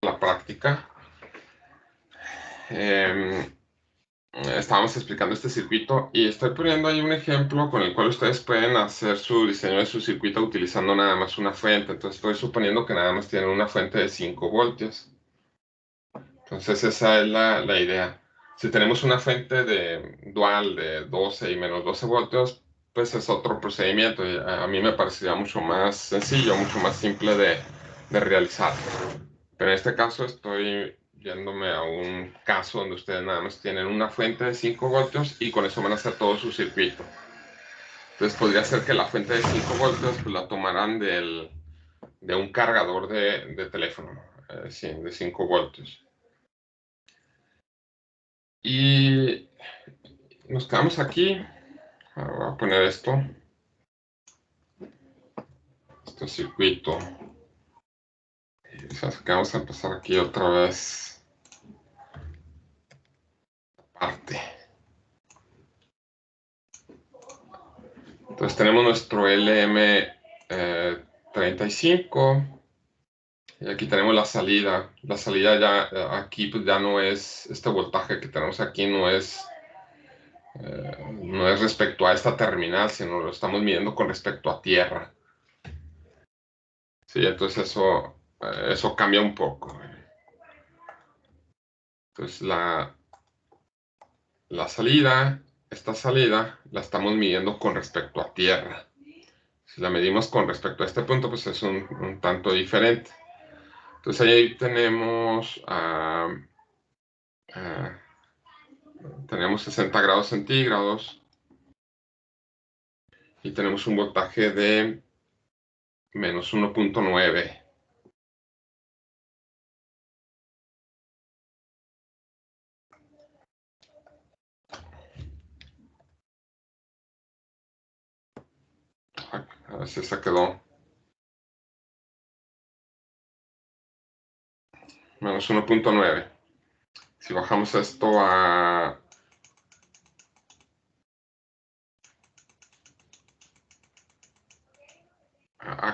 la práctica. Estábamos explicando este circuito y estoy poniendo ahí un ejemplo con el cual ustedes pueden hacer su diseño de su circuito utilizando nada más una fuente. Entonces estoy suponiendo que nada más tienen una fuente de 5 voltios. Entonces esa es la idea. Si tenemos una fuente de dual de 12 y menos 12 voltios, pues es otro procedimiento. Y a mí me parecería mucho más sencillo, mucho más simple de realizar. Pero en este caso estoy yéndome a un caso donde ustedes nada más tienen una fuente de 5 voltios y con eso van a hacer todo su circuito. Entonces podría ser que la fuente de 5 voltios pues la tomaran de un cargador de teléfono, sí, de 5 voltios. Y nos quedamos aquí. Voy a poner esto. Este circuito. Y vamos a empezar aquí otra vez. Parte. Entonces tenemos nuestro LM35. Y aquí tenemos la salida. La salida ya aquí pues ya no es, este voltaje que tenemos aquí no es respecto a esta terminal, sino lo estamos midiendo con respecto a tierra. Sí, entonces eso cambia un poco. Entonces la salida, esta salida, la estamos midiendo con respecto a tierra. Si la medimos con respecto a este punto, pues es un tanto diferente. Entonces ahí tenemos, tenemos 60 grados centígrados y tenemos un voltaje de menos 1.9. A ver si se quedó. Menos 1.9. Si bajamos esto a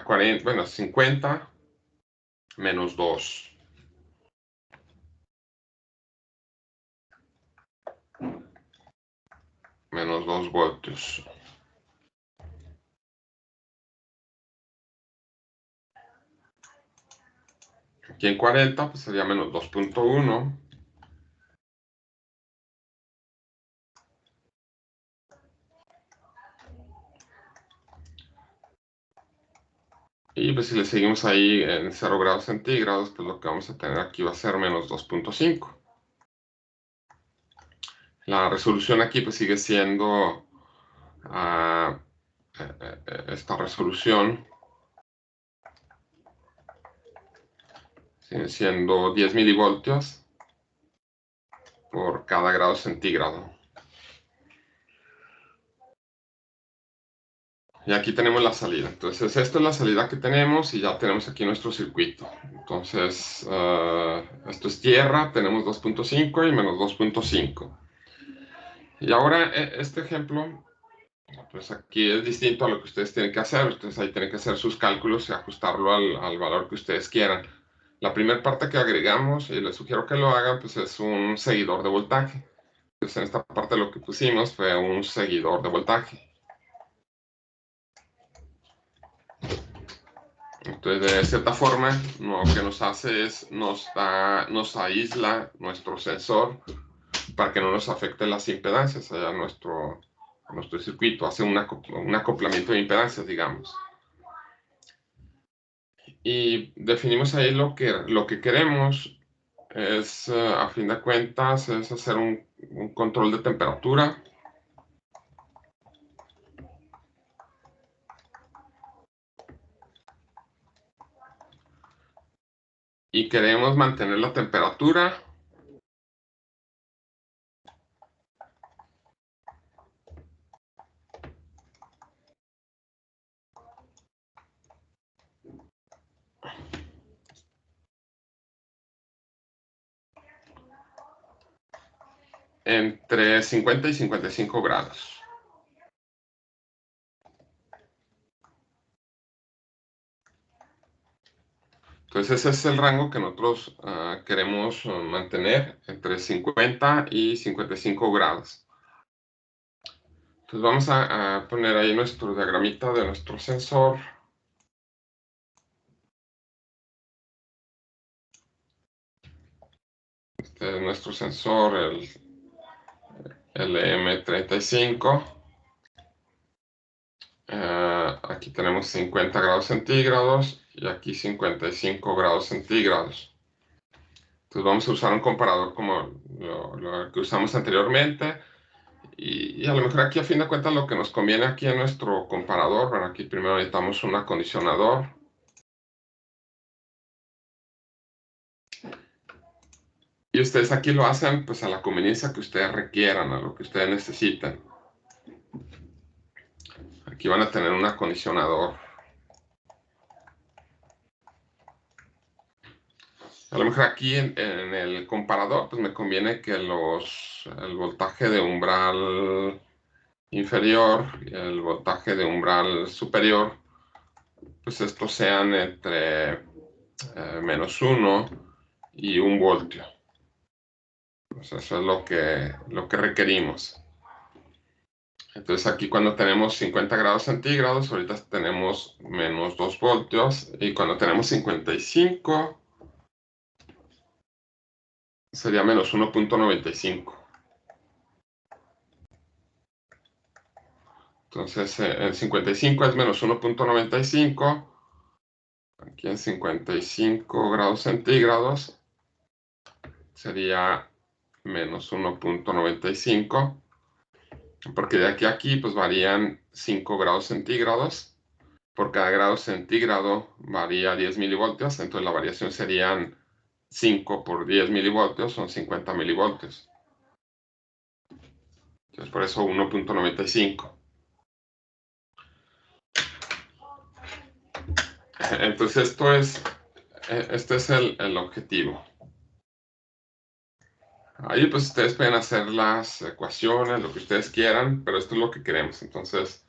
40, bueno, 50, menos 2. Menos 2 voltios. Aquí en 40, pues sería menos 2.1. Y pues si le seguimos ahí en 0 grados centígrados, pues lo que vamos a tener aquí va a ser menos 2.5. La resolución aquí pues sigue siendo esta resolución. Sigue siendo 10 milivoltios por cada grado centígrado. Y aquí tenemos la salida. Entonces, esta es la salida que tenemos y ya tenemos aquí nuestro circuito. Entonces, esto es tierra, tenemos 2.5 y menos 2.5. Y ahora, este ejemplo, pues aquí es distinto a lo que ustedes tienen que hacer. Ustedes ahí tienen que hacer sus cálculos y ajustarlo al valor que ustedes quieran. La primera parte que agregamos, y les sugiero que lo hagan, pues es un seguidor de voltaje. Entonces, en esta parte lo que pusimos fue un seguidor de voltaje. Entonces, de cierta forma, lo que nos hace es nos aísla nuestro sensor para que no nos afecte las impedancias a nuestro circuito, hace un acoplamiento de impedancias, digamos. Y definimos ahí lo que queremos es, a fin de cuentas, es hacer un control de temperatura. Y queremos mantener la temperatura entre 50 y 55 grados. Entonces ese es el rango que nosotros queremos mantener entre 50 y 55 grados. Entonces vamos a poner ahí nuestro diagramita de nuestro sensor. Este es nuestro sensor, el LM35. Aquí tenemos 50 grados centígrados y aquí 55 grados centígrados. Entonces vamos a usar un comparador como lo que usamos anteriormente. Y a lo mejor aquí a fin de cuentas lo que nos conviene aquí en nuestro comparador, bueno, aquí primero necesitamos un acondicionador. Y ustedes aquí lo hacen pues a la conveniencia que ustedes requieran, a lo que ustedes necesiten. Aquí van a tener un acondicionador. A lo mejor aquí en el comparador pues me conviene que el voltaje de umbral inferior y el voltaje de umbral superior, pues estos sean entre -1 y 1 voltio. Pues eso es lo que requerimos. Entonces aquí cuando tenemos 50 grados centígrados, ahorita tenemos -2 voltios. Y cuando tenemos 55, sería -1.95. Entonces en 55 es -1.95. Aquí en 55 grados centígrados sería -1.95. Porque de aquí a aquí pues varían 5 grados centígrados. Por cada grado centígrado varía 10 milivoltios, entonces la variación serían 5 por 10 milivoltios, son 50 milivoltios. Entonces por eso 1.95. Entonces este es el objetivo. Ahí pues ustedes pueden hacer las ecuaciones, lo que ustedes quieran, pero esto es lo que queremos. Entonces,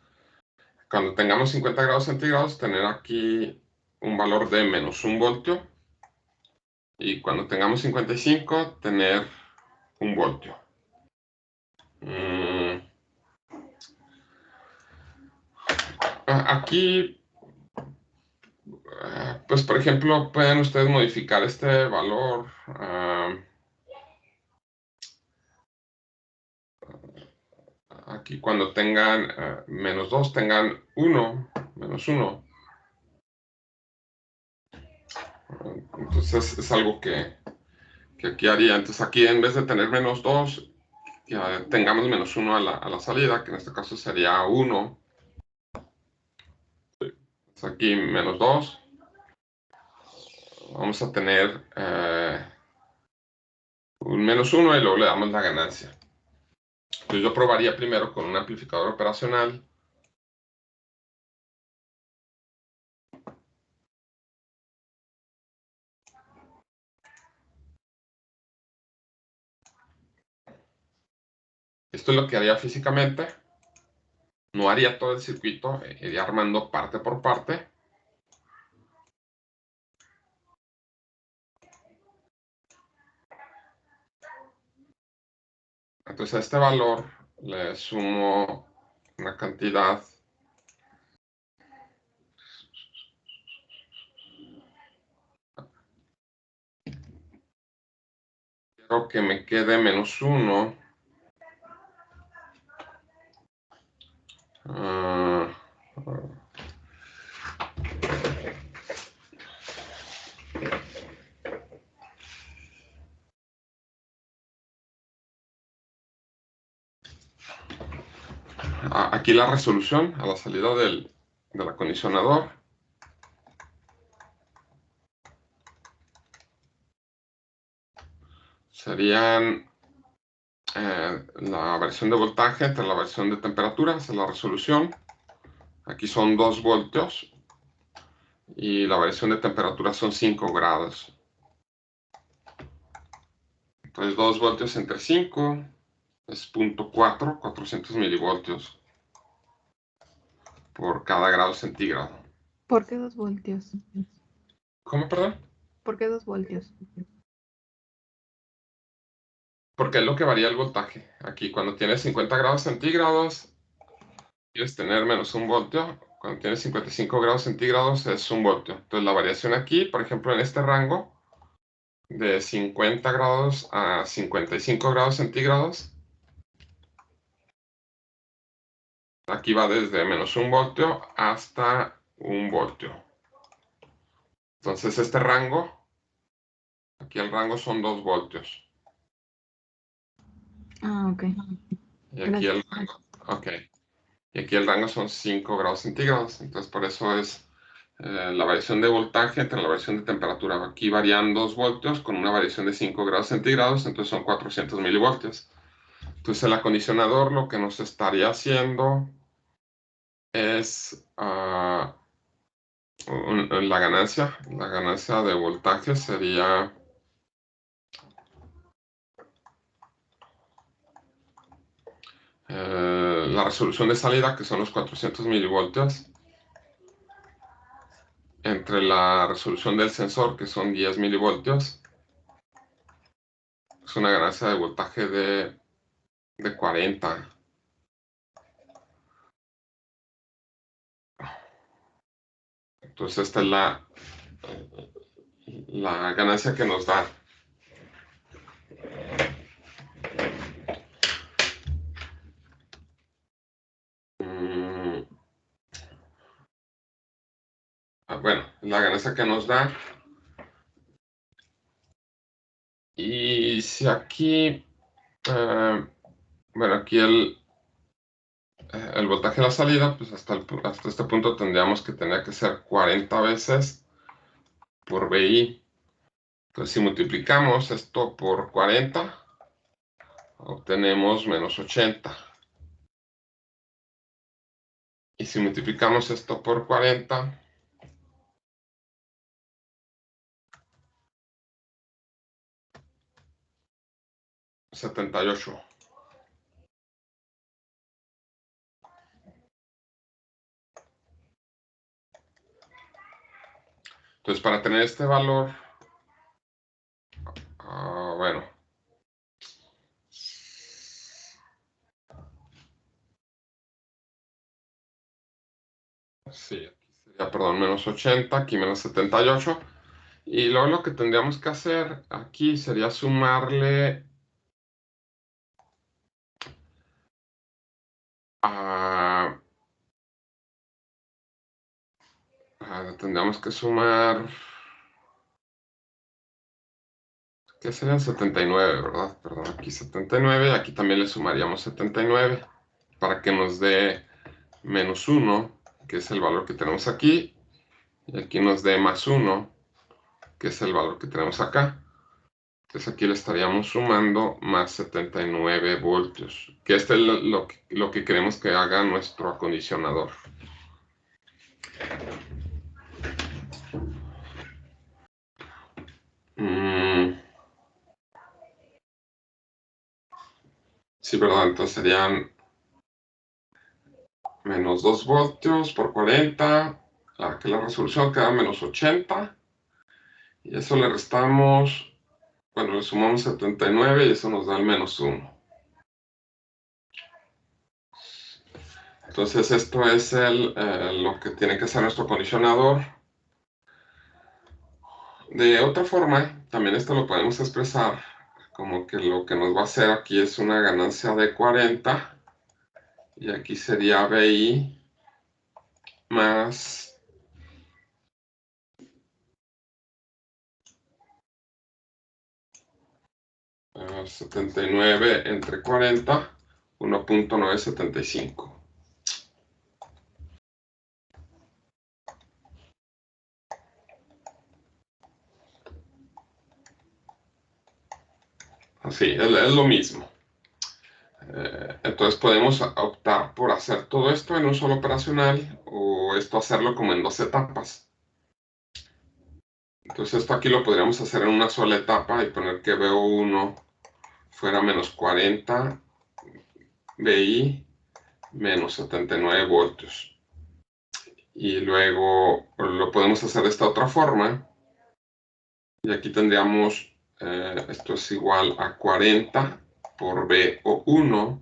cuando tengamos 50 grados centígrados, tener aquí un valor de -1 voltio. Y cuando tengamos 55, tener 1 voltio. Aquí, pues por ejemplo, pueden ustedes modificar este valor. Aquí cuando tengan -2, tengan 1, -1. Entonces es algo que aquí haría. Entonces aquí en vez de tener -2, ya tengamos -1 a la salida, que en este caso sería 1. Entonces aquí -2. Vamos a tener un -1 y luego le damos la ganancia. Entonces yo probaría primero con un amplificador operacional. Esto es lo que haría físicamente. No haría todo el circuito, iría armando parte por parte. Entonces a este valor le sumo una cantidad quiero que me quede -1. Aquí la resolución a la salida del acondicionador serían la variación de voltaje entre la variación de temperatura, esa es la resolución. Aquí son 2 voltios y la variación de temperatura son 5 grados. Entonces 2 voltios entre 5 es 0.4, 400 milivoltios por cada grado centígrado. ¿Por qué 2 voltios? ¿Cómo, perdón? ¿Por qué 2 voltios? Porque es lo que varía el voltaje. Aquí cuando tienes 50 grados centígrados, quieres tener menos 1 voltio. Cuando tienes 55 grados centígrados es 1 voltio. Entonces la variación aquí, por ejemplo, en este rango de 50 grados a 55 grados centígrados, aquí va desde menos 1 voltio hasta 1 voltio. Entonces este rango, aquí el rango son 2 voltios. Ah, ok. Y aquí el rango, ok. Y aquí el rango son 5 grados centígrados. Entonces por eso es la variación de voltaje entre la variación de temperatura. Aquí varían 2 voltios con una variación de 5 grados centígrados, entonces son 400 milivoltios. Entonces el acondicionador lo que nos estaría haciendo es la ganancia de voltaje sería la resolución de salida, que son los 400 milivoltios, entre la resolución del sensor, que son 10 milivoltios. Es una ganancia de voltaje de 40. Entonces esta es la ganancia que nos da. Bueno, la ganancia que nos da. Y si aquí, bueno, aquí el voltaje de la salida, pues hasta este punto tendríamos que tener que ser 40 veces por BI. Entonces si multiplicamos esto por 40, obtenemos menos 80. Y si multiplicamos esto por 40, $78. Entonces para tener este valor, bueno, sí, aquí sería, perdón, menos 80, aquí menos 78. Y luego lo que tendríamos que hacer aquí sería sumarle tendríamos que sumar, ¿qué serían 79, verdad? Perdón, aquí 79, aquí también le sumaríamos 79 para que nos dé menos 1, que es el valor que tenemos aquí, y aquí nos dé más 1, que es el valor que tenemos acá. Entonces aquí le estaríamos sumando más 79 voltios, que este es lo que queremos que haga nuestro acondicionador. Sí, perdón, entonces serían menos 2 voltios por 40, que la resolución queda menos 80, y eso le restamos, bueno, le sumamos 79 y eso nos da el menos 1. Entonces esto es lo que tiene que hacer nuestro acondicionador. De otra forma, también esto lo podemos expresar como que lo que nos va a hacer aquí es una ganancia de 40, y aquí sería BI más 79 entre 40, 1.975. Así, es lo mismo. Entonces podemos optar por hacer todo esto en un solo operacional, o esto hacerlo como en 2 etapas. Entonces esto aquí lo podríamos hacer en una sola etapa y poner que VO1 fuera menos 40, BI menos 79 voltios. Y luego lo podemos hacer de esta otra forma, Y aquí tendríamos, esto es igual a 40 por BO1.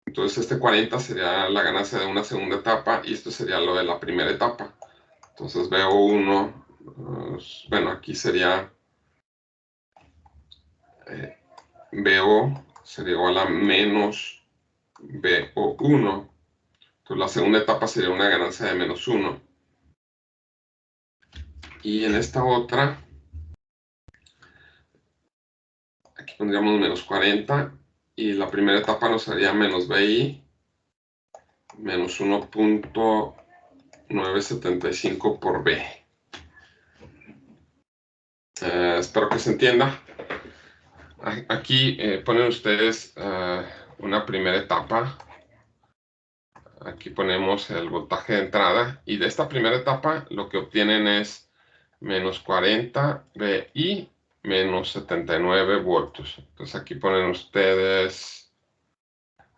Entonces este 40 sería la ganancia de una segunda etapa y esto sería lo de la primera etapa. Entonces BO1, bueno, aquí sería BO sería igual a menos BO1. Entonces la segunda etapa sería una ganancia de menos 1. Y en esta otra, aquí pondríamos menos 40 y la primera etapa nos haría menos BI menos 1.975 por B. Espero que se entienda. Aquí ponen ustedes una primera etapa. Aquí ponemos el voltaje de entrada y de esta primera etapa lo que obtienen es menos 40 VI menos 79 voltios. Entonces aquí ponen ustedes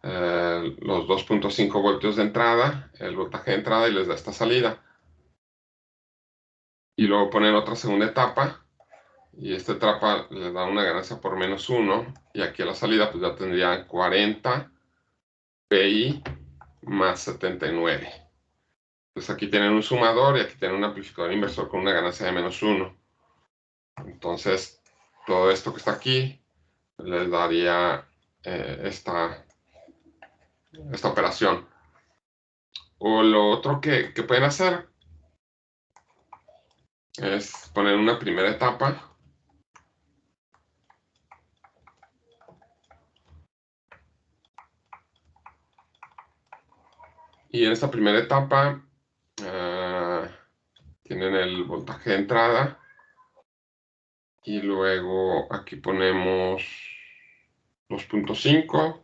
los 2.5 voltios de entrada, el voltaje de entrada y les da esta salida. Y luego ponen otra segunda etapa y esta etapa les da una ganancia por menos 1 y aquí a la salida pues ya tendrían 40 PI más 79. Entonces aquí tienen un sumador y aquí tienen un amplificador inversor con una ganancia de menos 1. Entonces todo esto que está aquí les daría esta operación. O lo otro que pueden hacer es poner una primera etapa. Y en esta primera etapa tienen el voltaje de entrada. Y luego aquí ponemos 2.5.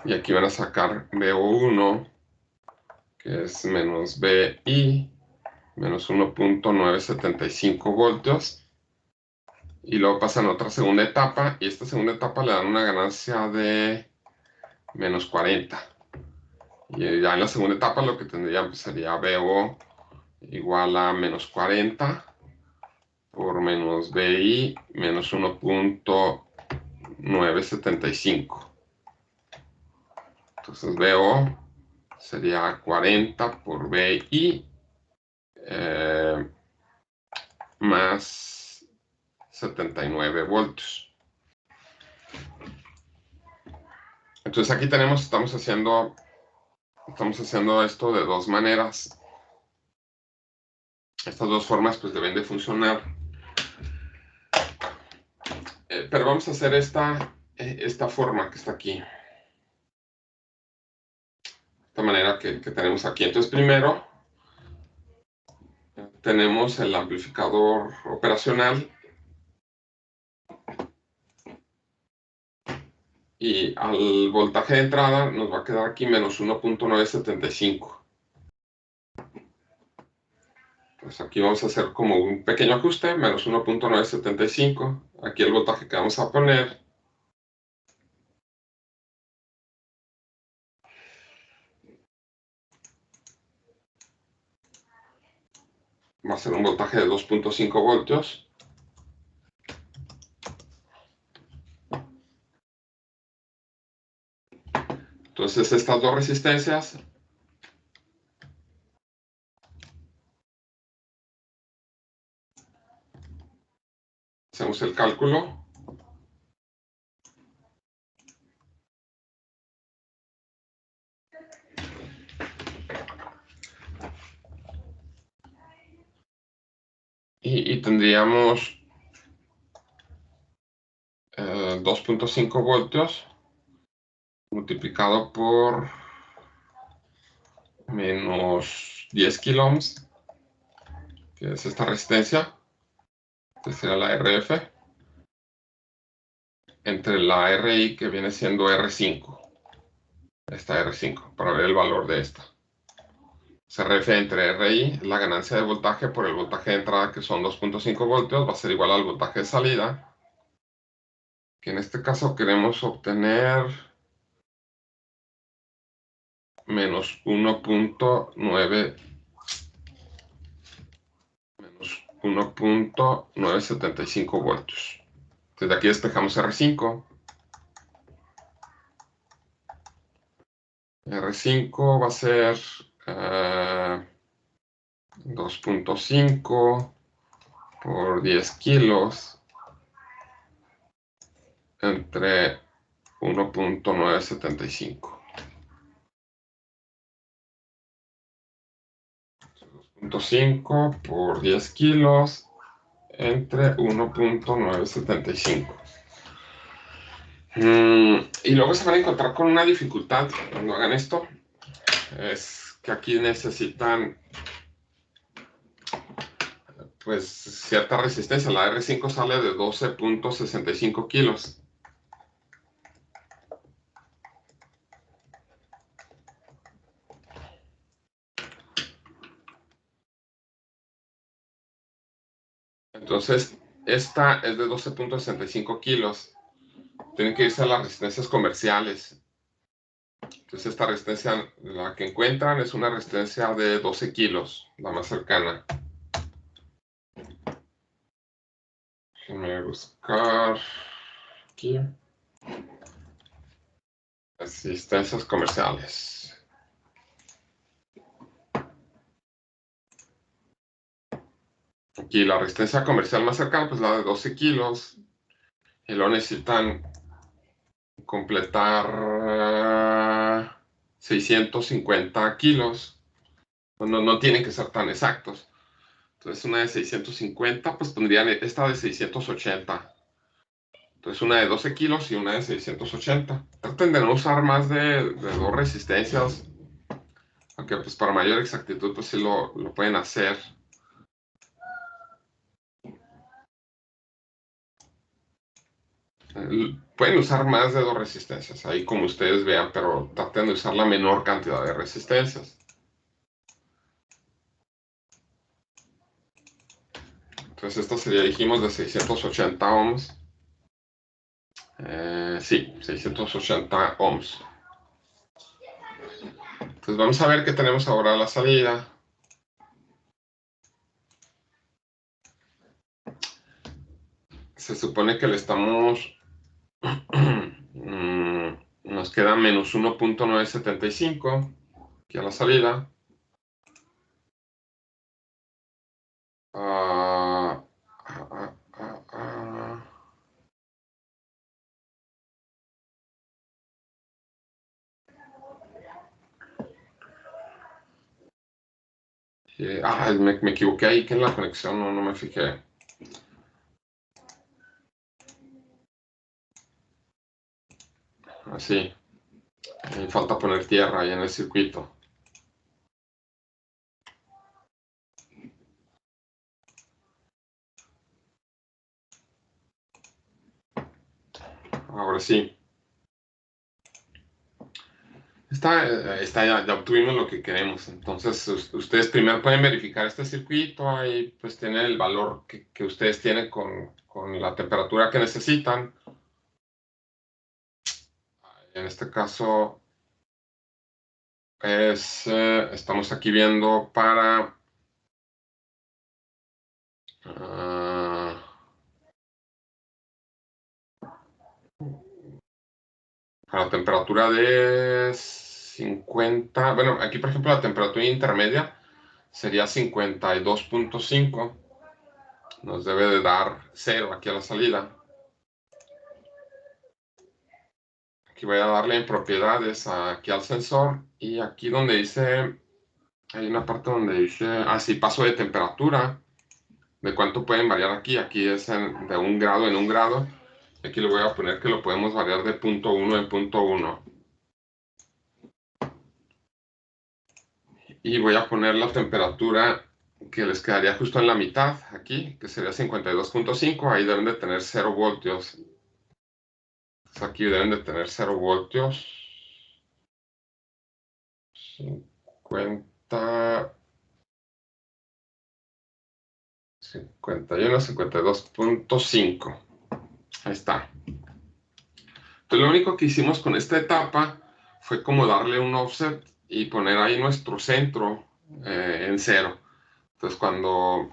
Y aquí van a sacar BO1, que es menos BI, menos 1.975 voltios. Y luego pasan a otra segunda etapa. Y esta segunda etapa le dan una ganancia de menos 40. Y ya en la segunda etapa lo que tendrían pues, sería BO igual a menos 40 por menos BI menos 1.975. Entonces BO sería 40 por BI más 79 voltios. Entonces aquí estamos haciendo esto de dos maneras. Estas dos formas pues deben de funcionar. Pero vamos a hacer esta forma que está aquí. Esta manera que tenemos aquí. Entonces primero tenemos el amplificador operacional y al voltaje de entrada nos va a quedar aquí menos 1.975. Pues aquí vamos a hacer como un pequeño ajuste, menos 1.975. Aquí el voltaje que vamos a poner va a ser un voltaje de 2.5 voltios. Entonces estas dos resistencias hacemos el cálculo. Y tendríamos 2.5 voltios multiplicado por menos 10 kiloohms, que es esta resistencia, que será la RF, entre la RI que viene siendo R5. Esta R5, para ver el valor de esta. RF entre RI, la ganancia de voltaje por el voltaje de entrada, que son 2.5 voltios, va a ser igual al voltaje de salida, que en este caso queremos obtener menos 1.9 1.975 voltios. Desde aquí despejamos R5. R5 va a ser 2.5 por 10 kilos entre 1.975. 2.5 por 10 kilos entre 1.975. Y luego se van a encontrar con una dificultad cuando hagan esto. Es que aquí necesitan pues cierta resistencia. La R5 sale de 12.65 kilos. Entonces, esta es de 12.65 kilos. Tienen que irse a las resistencias comerciales. Entonces, esta resistencia, la que encuentran, es una resistencia de 12 kilos, la más cercana. Déjenme buscar aquí. Resistencias comerciales. Aquí la resistencia comercial más cercana, pues la de 12 kilos. Y lo necesitan completar 650 kilos. No tienen que ser tan exactos. Entonces una de 650, pues pondrían esta de 680. Entonces una de 12 kilos y una de 680. Traten de no usar más de dos resistencias. Aunque pues para mayor exactitud pues sí lo pueden hacer. Pueden usar más de dos resistencias, ahí como ustedes vean, pero traten de usar la menor cantidad de resistencias. Entonces esto sería, dijimos, de 680 ohms. Sí, 680 ohms. Entonces vamos a ver qué tenemos ahora a la salida. Se supone que le estamos... nos queda menos 1.975 aquí a la salida. Me equivoqué ahí que en la conexión no me fijé. Así. Me falta poner tierra ahí en el circuito. Ahora sí. Ya obtuvimos lo que queremos. Entonces, ustedes primero pueden verificar este circuito. Ahí pues tienen el valor que ustedes tienen con la temperatura que necesitan. En este caso, estamos aquí viendo para la temperatura de 50. Bueno, aquí por ejemplo la temperatura intermedia sería 52.5. Nos debe de dar 0 aquí a la salida. Aquí voy a darle en propiedades aquí al sensor. Y aquí donde dice, hay una parte donde dice, sí, paso de temperatura. De cuánto pueden variar aquí. Aquí es de 1 grado en 1 grado. Aquí le voy a poner que lo podemos variar de 0.1 en 0.1. Y voy a poner la temperatura que les quedaría justo en la mitad aquí, que sería 52.5. Ahí deben de tener 0 voltios. Entonces aquí deben de tener 0 voltios. 50, 51, 52.5. Ahí está. Entonces lo único que hicimos con esta etapa fue como darle un offset y poner ahí nuestro centro en 0. Entonces, cuando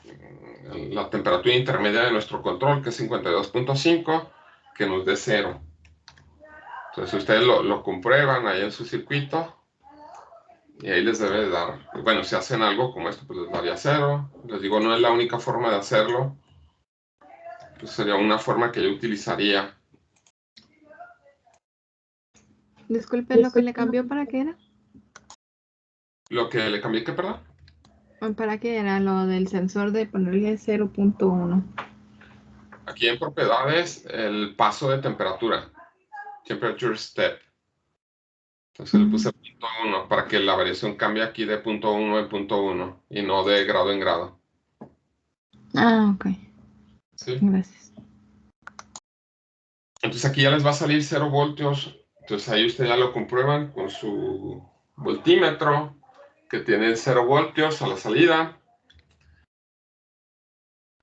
la temperatura intermedia de nuestro control, que es 52.5, que nos dé 0. Entonces, ustedes lo comprueban ahí en su circuito y ahí les debe de dar, bueno, si hacen algo como esto, pues les daría 0. Les digo, no es la única forma de hacerlo. Pues sería una forma que yo utilizaría. Disculpe, ¿lo que le cambió para qué era? Lo que le cambié, ¿qué, perdón? ¿Para qué era lo del sensor de ponerle 0.1? Aquí en propiedades, el paso de temperatura, temperature step. Entonces le puse punto 1 para que la variación cambie aquí de punto 1 en punto 1 y no de grado en grado. Ah, ok. ¿Sí? Gracias. Entonces aquí ya les va a salir 0 voltios. Entonces ahí ustedes ya lo comprueban con su voltímetro, que tiene 0 voltios a la salida.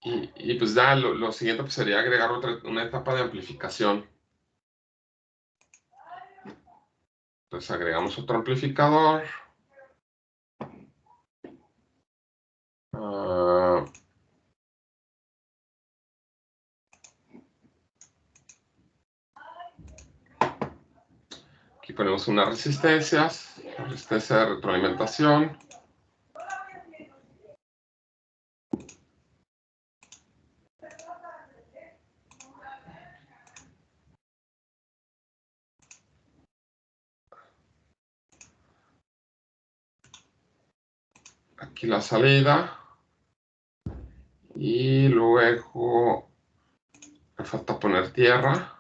Y pues ya lo siguiente pues sería agregar una etapa de amplificación. Entonces agregamos otro amplificador. Aquí ponemos unas resistencias, resistencia de retroalimentación. Aquí la salida. Y luego me falta poner tierra.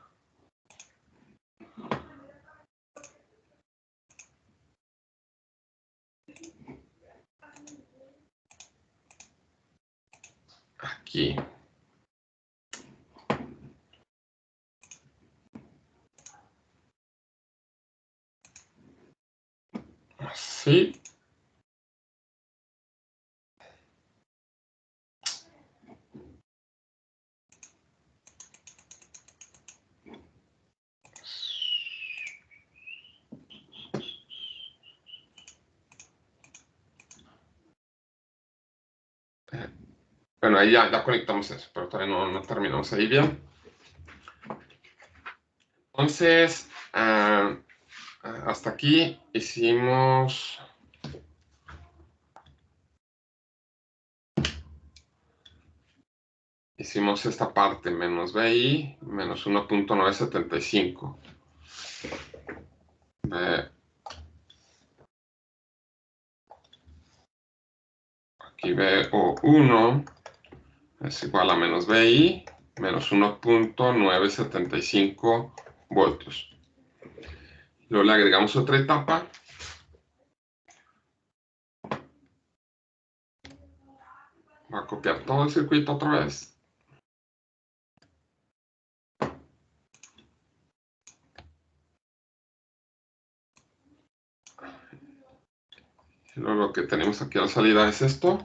Aquí. Así. Bueno, ahí ya conectamos eso, pero todavía no terminamos ahí bien. Entonces, hasta aquí hicimos esta parte, menos BI, menos 1.975. Aquí BO1 es igual a menos BI, menos 1.975 voltios. Luego le agregamos otra etapa. Voy a copiar todo el circuito otra vez. Y luego lo que tenemos aquí a la salida es esto.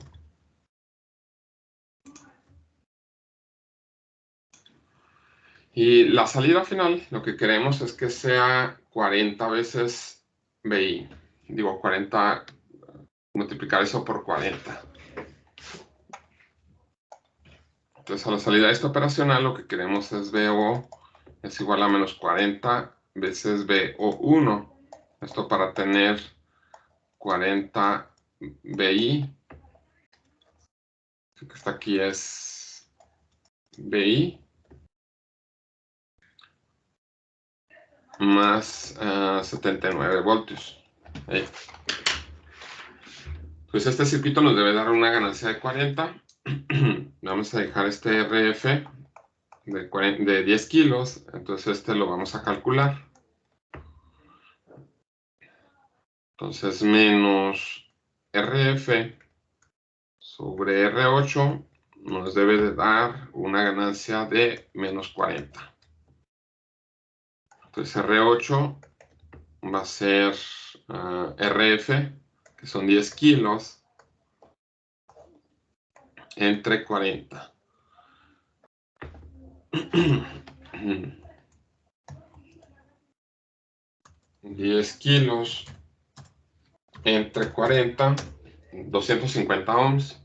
Y la salida final, lo que queremos es que sea 40 veces BI. Digo, 40, multiplicar eso por 40. Entonces, a la salida de esta operacional, lo que queremos es BO es igual a menos 40 veces BO1. Esto para tener 40 BI. Lo que está aquí es BI. Más 79 voltios. Ahí. Pues este circuito nos debe dar una ganancia de 40. Vamos a dejar este RF de 10 kilos. Entonces este lo vamos a calcular. Entonces menos RF sobre R8 nos debe de dar una ganancia de menos 40. Entonces R8 va a ser RF, que son 10 kilos, entre 40. 10 kilos entre 40, 250 ohms.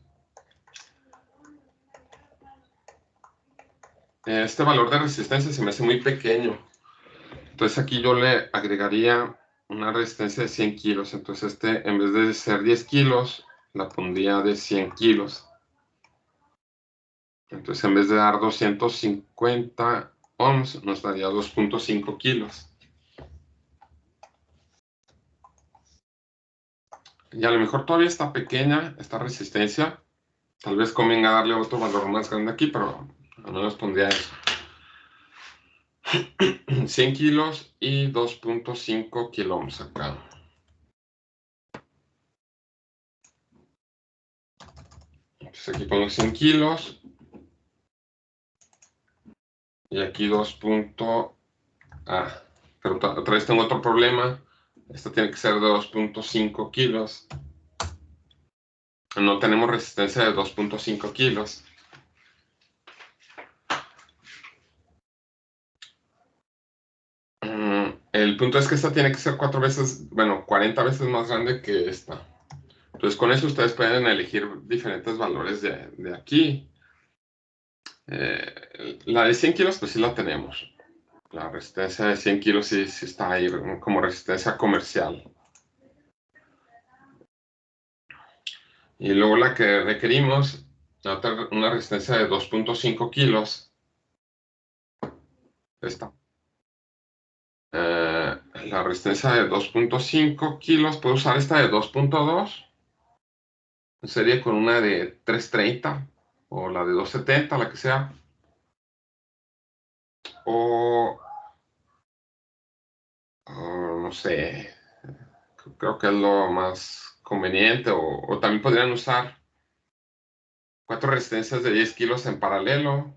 este valor de resistencia se me hace muy pequeño. Entonces aquí yo le agregaría una resistencia de 100 kilos. Entonces en vez de ser 10 kilos, la pondría de 100 kilos. Entonces en vez de dar 250 ohms, nos daría 2.5 kilos. Y a lo mejor todavía está pequeña esta resistencia. Tal vez convenga darle otro valor más grande aquí, pero al menos pondría eso. 100 kilos y 2.5 kilo ohms acá. Entonces aquí pongo 100 kilos. Y aquí 2. Pero otra vez tengo otro problema. Esto tiene que ser de 2.5 kilos. No tenemos resistencia de 2.5 kilos. El punto es que esta tiene que ser 40 veces más grande que esta. Entonces con eso ustedes pueden elegir diferentes valores de aquí. La de 100 kilos pues sí la tenemos. La resistencia de 100 kilos sí está ahí como resistencia comercial. Y luego la que requerimos, una resistencia de 2.5 kilos. Esta. La resistencia de 2.5 kilos, puedo usar esta de 2.2. Sería con una de 330 o la de 270, la que sea. O no sé, creo que es lo más conveniente. O también podrían usar 4 resistencias de 10 kilos en paralelo.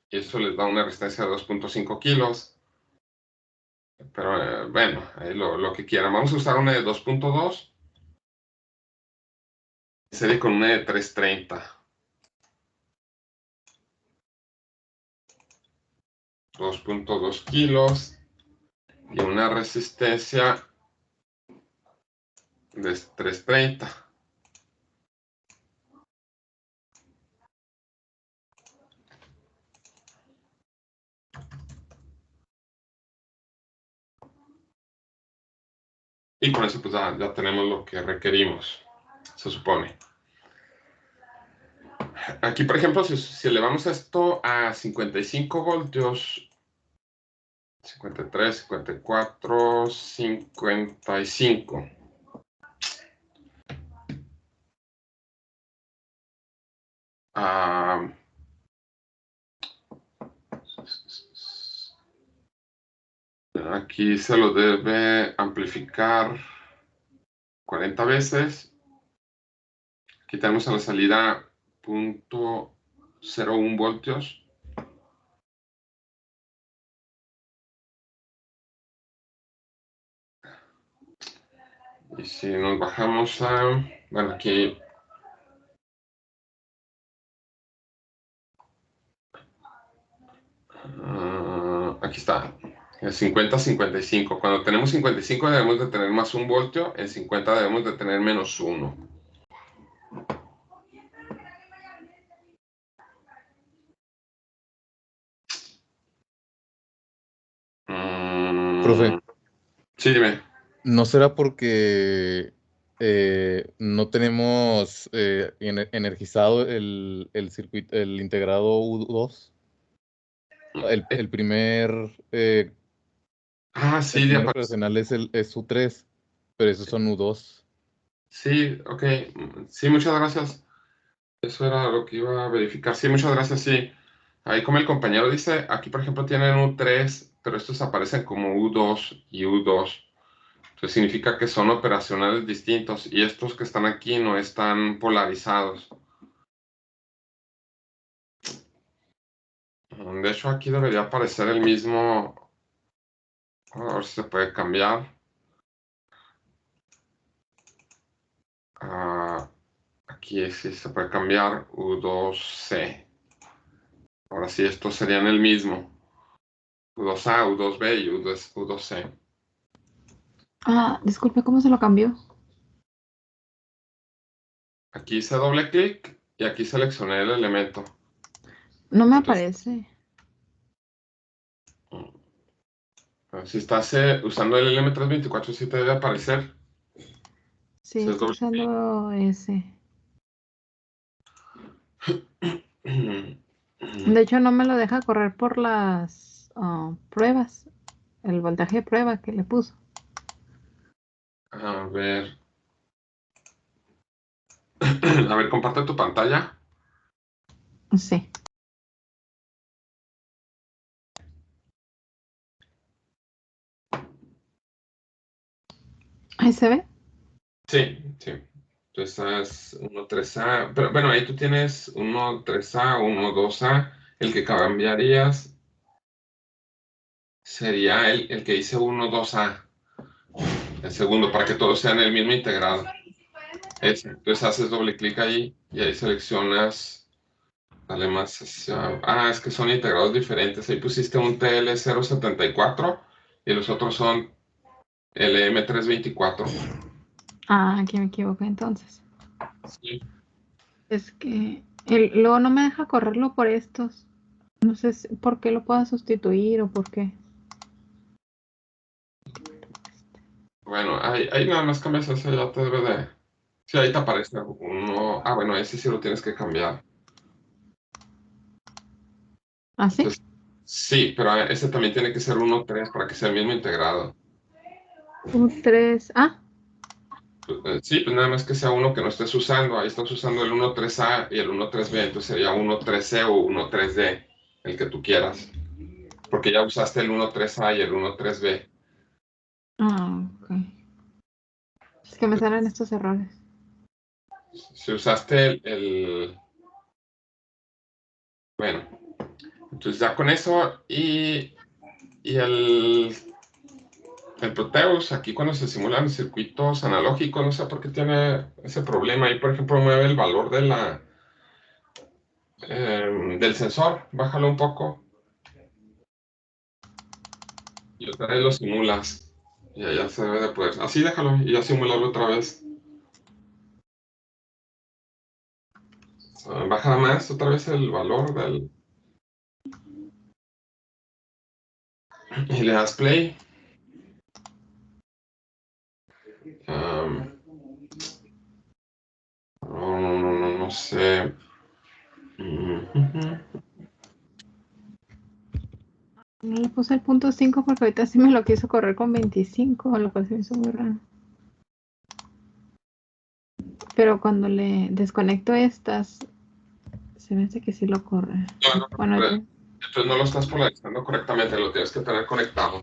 Y eso les da una resistencia de 2.5 kilos. Pero bueno, ahí lo que quieran. Vamos a usar una de 2.2. Sería con una de 330. 2.2 kilos. Y una resistencia de 330. Y con eso pues ya tenemos lo que requerimos, se supone. Aquí, por ejemplo, si elevamos esto a 55 voltios, 53, 54, 55. Aquí se lo debe amplificar 40 veces. Aquí tenemos a la salida 0.01 voltios. Y si nos bajamos a... Bueno, aquí... aquí está. El 50-55. Cuando tenemos 55 debemos de tener más 1 voltio. En 50 debemos de tener menos 1. Profe, Sí, dime. ¿no será porque no tenemos energizado el circuito, el integrado U2? El primer Sí, el de primer aparecer. operacional es U3, pero esos son U2. Sí, ok. Sí, muchas gracias. Eso era lo que iba a verificar. Sí, muchas gracias, sí. Ahí como el compañero dice, aquí por ejemplo tienen U3, pero estos aparecen como U2 y U2. Entonces significa que son operacionales distintos y estos que están aquí no están polarizados. De hecho, aquí debería aparecer el mismo. A ver si se puede cambiar. Aquí sí se puede cambiar U2C. Ahora sí, estos serían el mismo. U2A, U2B y U2C. Disculpe, ¿cómo se lo cambió? Aquí hice doble clic y aquí seleccioné el elemento. No me Entonces, aparece. Si estás usando el LM324, sí te debe aparecer. Sí, Si es estoy doble usando ese. clic. De hecho, no me lo deja correr por las pruebas. El voltaje de prueba que le puso. A ver. A ver, comparte tu pantalla. Sí. Ahí se ve. Sí, sí. Tú estás 1.3A. Pero bueno, ahí tú tienes 1.3A, 1.2A. El que cambiarías sería el que dice 1.2A. El segundo, para que todos sean el mismo integrado. Ese. Entonces haces doble clic ahí y ahí seleccionas. Dale más hacia... Ah, es que son integrados diferentes. Ahí pusiste un TL074 y los otros son LM324. Ah, aquí me equivoqué entonces. Sí. Es que luego no me deja correrlo por estos. No sé por qué lo puedo sustituir o por qué. Bueno, ahí nada más cambias ese, ya te debe de... Sí, ahí te aparece uno... Ah, bueno, ese sí lo tienes que cambiar. ¿Ah, sí? Entonces, sí, pero ese también tiene que ser 1.3 para que sea el mismo integrado. Un 3. Ah, Sí, pues nada más que sea uno que no estés usando. Ahí estás usando el 1.3A y el 1.3B, entonces sería 1.3C o 1.3D, el que tú quieras. Porque ya usaste el 1.3A y el 1.3B. ok. Es que me salen estos errores. Si usaste bueno, entonces ya con eso y el Proteus, aquí cuando se simulan circuitos analógicos, no sé por qué tiene ese problema. Ahí, por ejemplo, mueve el valor del sensor, bájalo un poco y otra vez lo simulas. Y ya se debe de poder. Así déjalo y ya simularlo otra vez. Baja más otra vez el valor y le das play. No sé. No le puse el punto 5 porque ahorita sí me lo quiso correr con 25, lo cual se me hizo muy raro. Pero cuando le desconecto estas, se me hace que sí lo corre. Bueno, Entonces no lo estás polarizando correctamente, lo tienes que tener conectado.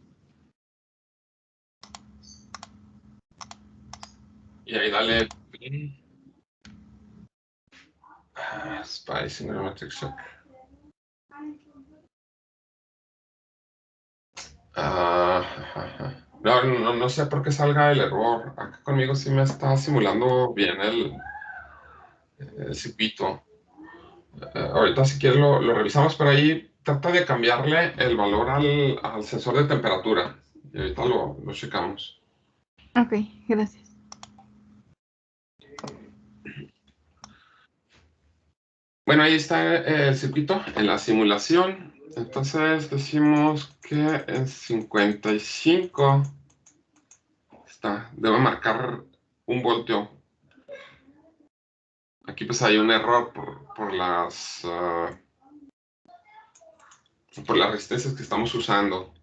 Y ahí dale. Spice Cinematic Shock. No sé por qué salga el error. Acá conmigo sí me está simulando bien el circuito. Ahorita si quieres lo revisamos, pero ahí trata de cambiarle el valor al sensor de temperatura. Y ahorita lo checamos. ok, gracias. Bueno, ahí está el circuito en la simulación. Entonces decimos que en 55 debe marcar 1 voltio. Aquí pues hay un error por las resistencias que estamos usando.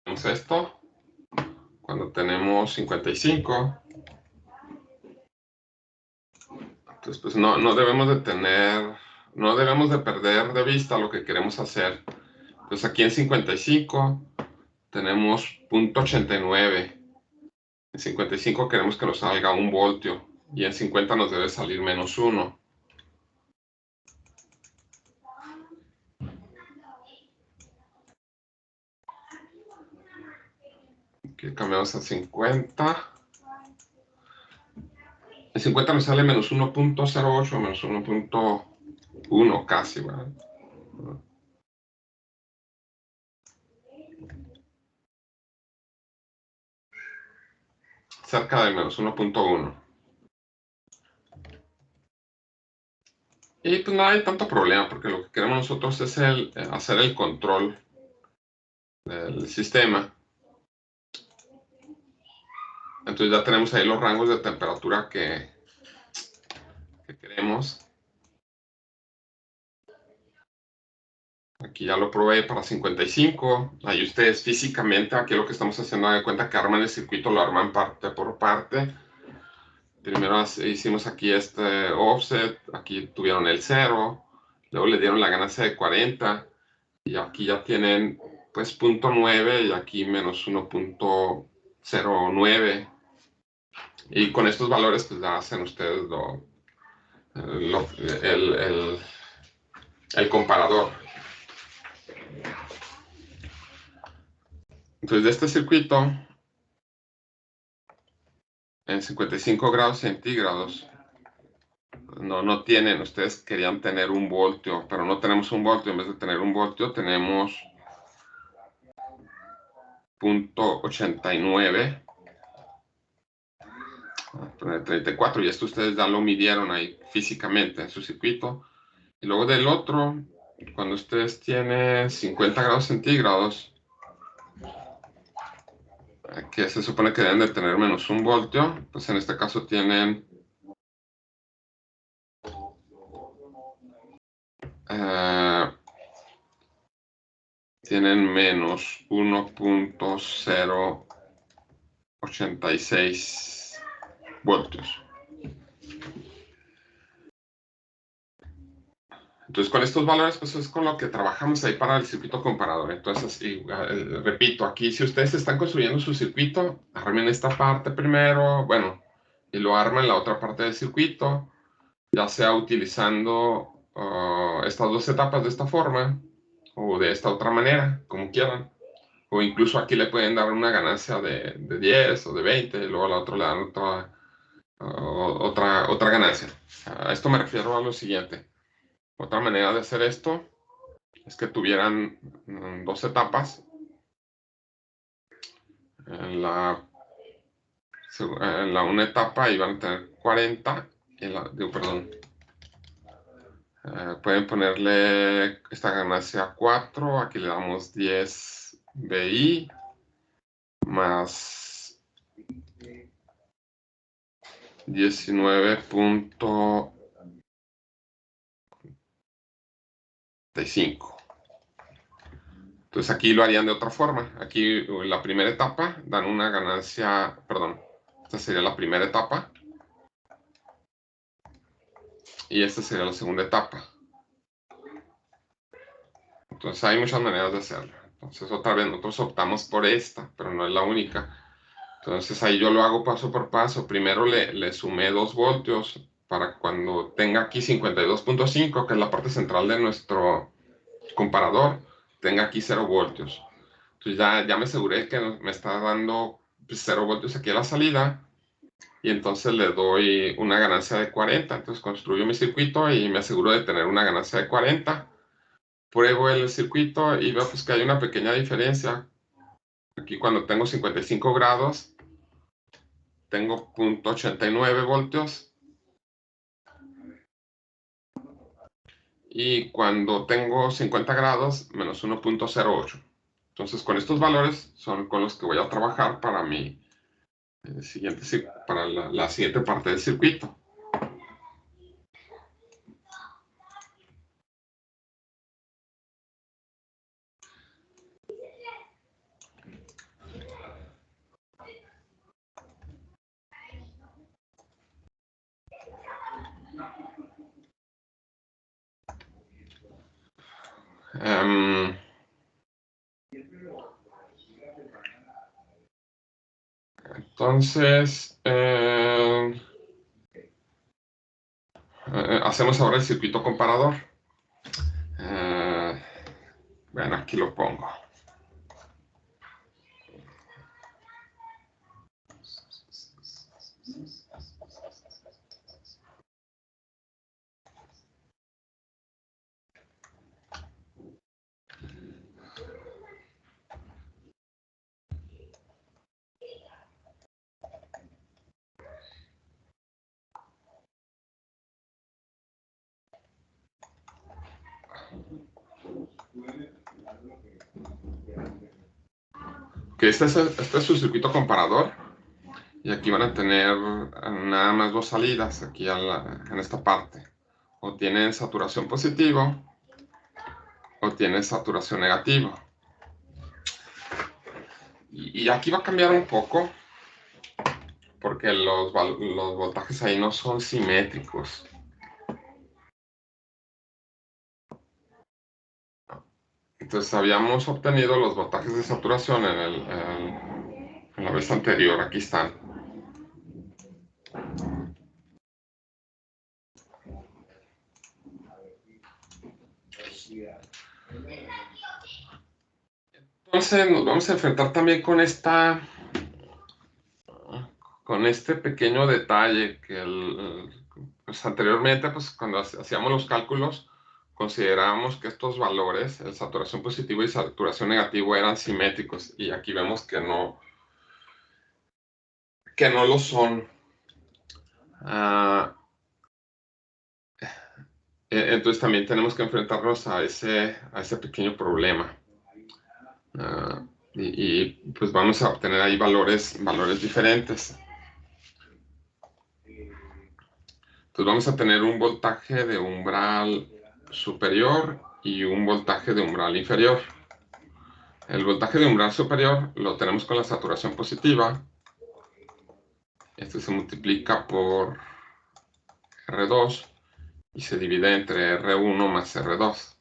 Tenemos esto, cuando tenemos 55, entonces pues no debemos de perder de vista lo que queremos hacer. Entonces aquí en 55 tenemos 0.89. En 55 queremos que nos salga 1 voltio y en 50 nos debe salir -1. Aquí cambiamos a 50. En 50 nos sale -1.08, -1.1 casi, ¿verdad? Cerca de -1.1. Y pues no hay tanto problema, porque lo que queremos nosotros es hacer el control del sistema. Entonces ya tenemos ahí los rangos de temperatura que queremos. Aquí ya lo probé para 55. Ahí ustedes físicamente, aquí lo que estamos haciendo, hagan cuenta que arman el circuito, lo arman parte por parte. Primero hicimos aquí este offset, aquí tuvieron el 0, luego le dieron la ganancia de 40, y aquí ya tienen pues .9 y aquí menos 1.09. Y con estos valores pues ya hacen ustedes el comparador. Entonces de este circuito, en 55 grados centígrados, no tienen, ustedes querían tener 1 voltio, pero no tenemos 1 voltio. En vez de tener 1 voltio, tenemos 0.89, 34, y esto ustedes ya lo midieron ahí físicamente en su circuito. Y luego del otro, cuando ustedes tienen 50 grados centígrados, que se supone que deben de tener menos 1 voltio, pues en este caso tienen menos 1.086 voltios. Entonces, con estos valores, pues es con lo que trabajamos ahí para el circuito comparador. Entonces, repito, aquí si ustedes están construyendo su circuito, armen esta parte primero, bueno, y lo arman la otra parte del circuito, ya sea utilizando estas dos etapas de esta forma, o de esta otra manera, como quieran. O incluso aquí le pueden dar una ganancia de 10 o de 20, y luego a la otra le dan otra ganancia. A esto me refiero a lo siguiente. Otra manera de hacer esto es que tuvieran dos etapas. En la una etapa iban a tener 40, pueden ponerle esta ganancia 4, aquí le damos 10 BI más 19.35. Entonces aquí lo harían de otra forma. Aquí la primera etapa dan una ganancia, perdón, esta sería la primera etapa. Y esta sería la segunda etapa. Entonces hay muchas maneras de hacerlo. Entonces otra vez nosotros optamos por esta, pero no es la única. Entonces ahí yo lo hago paso por paso. Primero le sumé 2 voltios para cuando tenga aquí 52.5, que es la parte central de nuestro comparador, tenga aquí 0 voltios. Entonces ya me aseguré que me está dando 0 voltios aquí a la salida. Y entonces le doy una ganancia de 40. Entonces construyo mi circuito y me aseguro de tener una ganancia de 40. Pruebo el circuito y veo pues que hay una pequeña diferencia. Aquí cuando tengo 55 grados, tengo 0.89 voltios. Y cuando tengo 50 grados, menos 1.08. Entonces con estos valores son con los que voy a trabajar para para la siguiente parte del circuito. Entonces, hacemos ahora el circuito comparador. Bueno, aquí lo pongo. Que este es su circuito comparador. Y aquí van a tener nada más dos salidas, aquí en esta parte. O tienen saturación positiva o tienen saturación negativa. Y aquí va a cambiar un poco, porque los voltajes ahí no son simétricos. Entonces habíamos obtenido los voltajes de saturación en la vez anterior, aquí están. Entonces nos vamos a enfrentar también con este pequeño detalle que pues anteriormente, pues cuando hacíamos los cálculos, considerábamos que estos valores, el saturación positiva y saturación negativa, eran simétricos, y aquí vemos que no lo son. Entonces también tenemos que enfrentarnos a ese pequeño problema. Y pues vamos a obtener ahí valores diferentes. Entonces vamos a tener un voltaje de umbral superior y un voltaje de umbral inferior. El voltaje de umbral superior lo tenemos con la saturación positiva. Este se multiplica por R2 y se divide entre R1 más R2.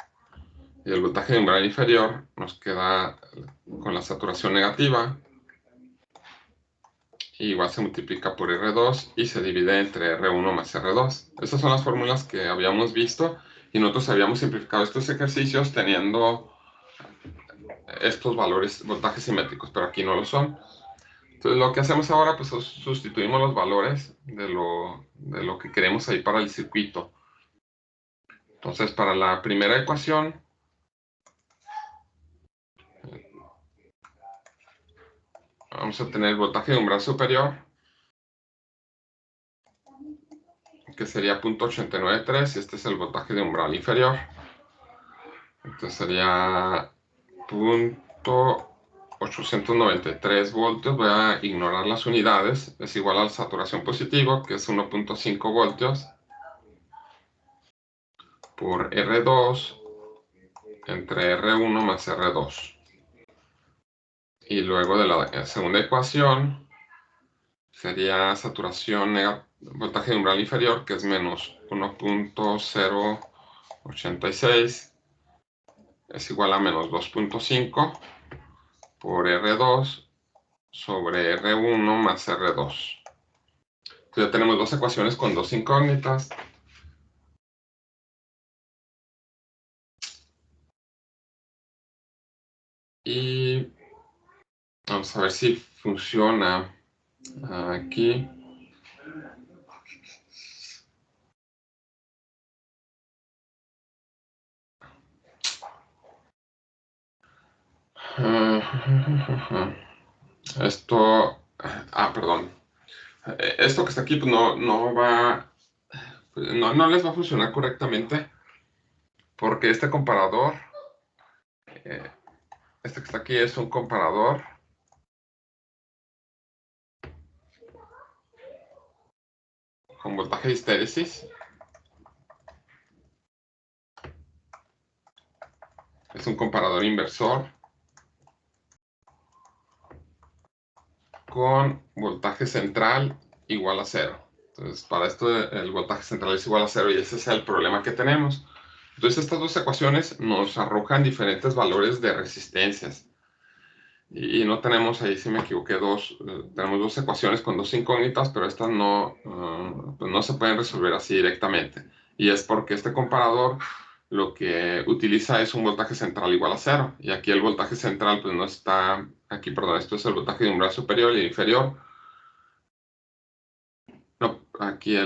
Y el voltaje de umbral inferior nos queda con la saturación negativa. Y igual se multiplica por R2 y se divide entre R1 más R2. Esas son las fórmulas que habíamos visto, y nosotros habíamos simplificado estos ejercicios teniendo estos valores, voltajes simétricos, pero aquí no lo son. Entonces lo que hacemos ahora, pues sustituimos los valores de lo que queremos ahí para el circuito. Entonces para la primera ecuación, vamos a tener el voltaje de umbral superior, que sería 0.893, y este es el voltaje de umbral inferior. Entonces sería 0.893 voltios. Voy a ignorar las unidades. Es igual a la saturación positiva, que es 1.5 voltios, por R2 entre R1 más R2. Y luego de la segunda ecuación sería saturación voltaje de umbral inferior, que es menos 1.086, es igual a menos 2.5 por R2 sobre R1 más R2. Entonces ya tenemos dos ecuaciones con dos incógnitas. Y vamos a ver si funciona aquí. Perdón. Esto que está aquí pues no les va a funcionar correctamente, porque este comparador, este que está aquí, es un comparador con voltaje de histéresis. Es un comparador inversor con voltaje central igual a 0. Entonces, para esto el voltaje central es igual a 0, y ese es el problema que tenemos. Entonces, estas dos ecuaciones nos arrojan diferentes valores de resistencias. Y no tenemos, ahí si me equivoqué, tenemos dos ecuaciones con dos incógnitas, pero estas pues no se pueden resolver así directamente. Y es porque este comparador lo que utiliza es un voltaje central igual a 0. Y aquí el voltaje central pues no está, aquí, perdón, esto es el voltaje de umbral superior y inferior. No, aquí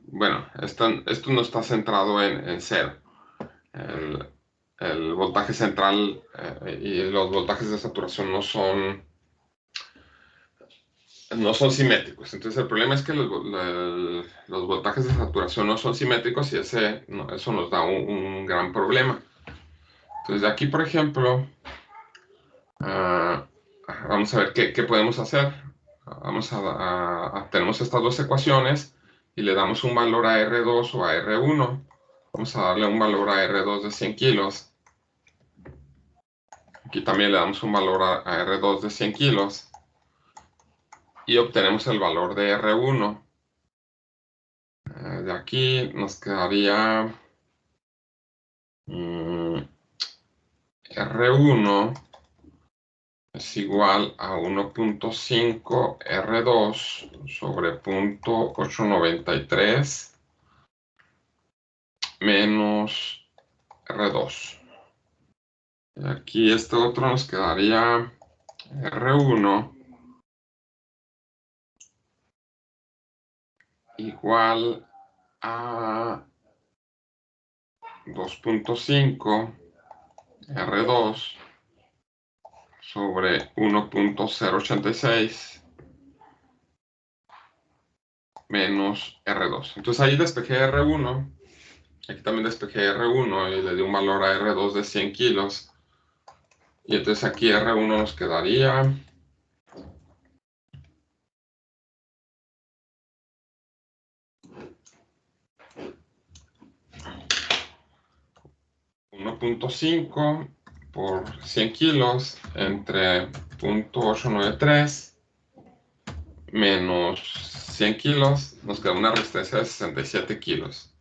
bueno, esto no está centrado en 0. El voltaje central y los voltajes de saturación no son no son simétricos. Entonces el problema es que los voltajes de saturación no son simétricos y eso nos da un gran problema. Entonces de aquí, por ejemplo, vamos a ver qué podemos hacer. Tenemos estas dos ecuaciones y le damos un valor a R2 o a R1. Vamos a darle un valor a R2 de 100 kilos. Aquí también le damos un valor a R2 de 100 kilos. Y obtenemos el valor de R1. De aquí nos quedaría R1 es igual a 1.5 R2 sobre 0.893 menos R2. Y aquí este otro nos quedaría R1 igual a 2.5 R2 sobre 1.086 menos R2. Entonces ahí despejé R1. Aquí también despejé R1 y le di un valor a R2 de 100 kilos. Y entonces aquí R1 nos quedaría 1.5 por 100 kilos entre 0.893 menos 100 kilos, nos queda una resistencia de 67 kilos.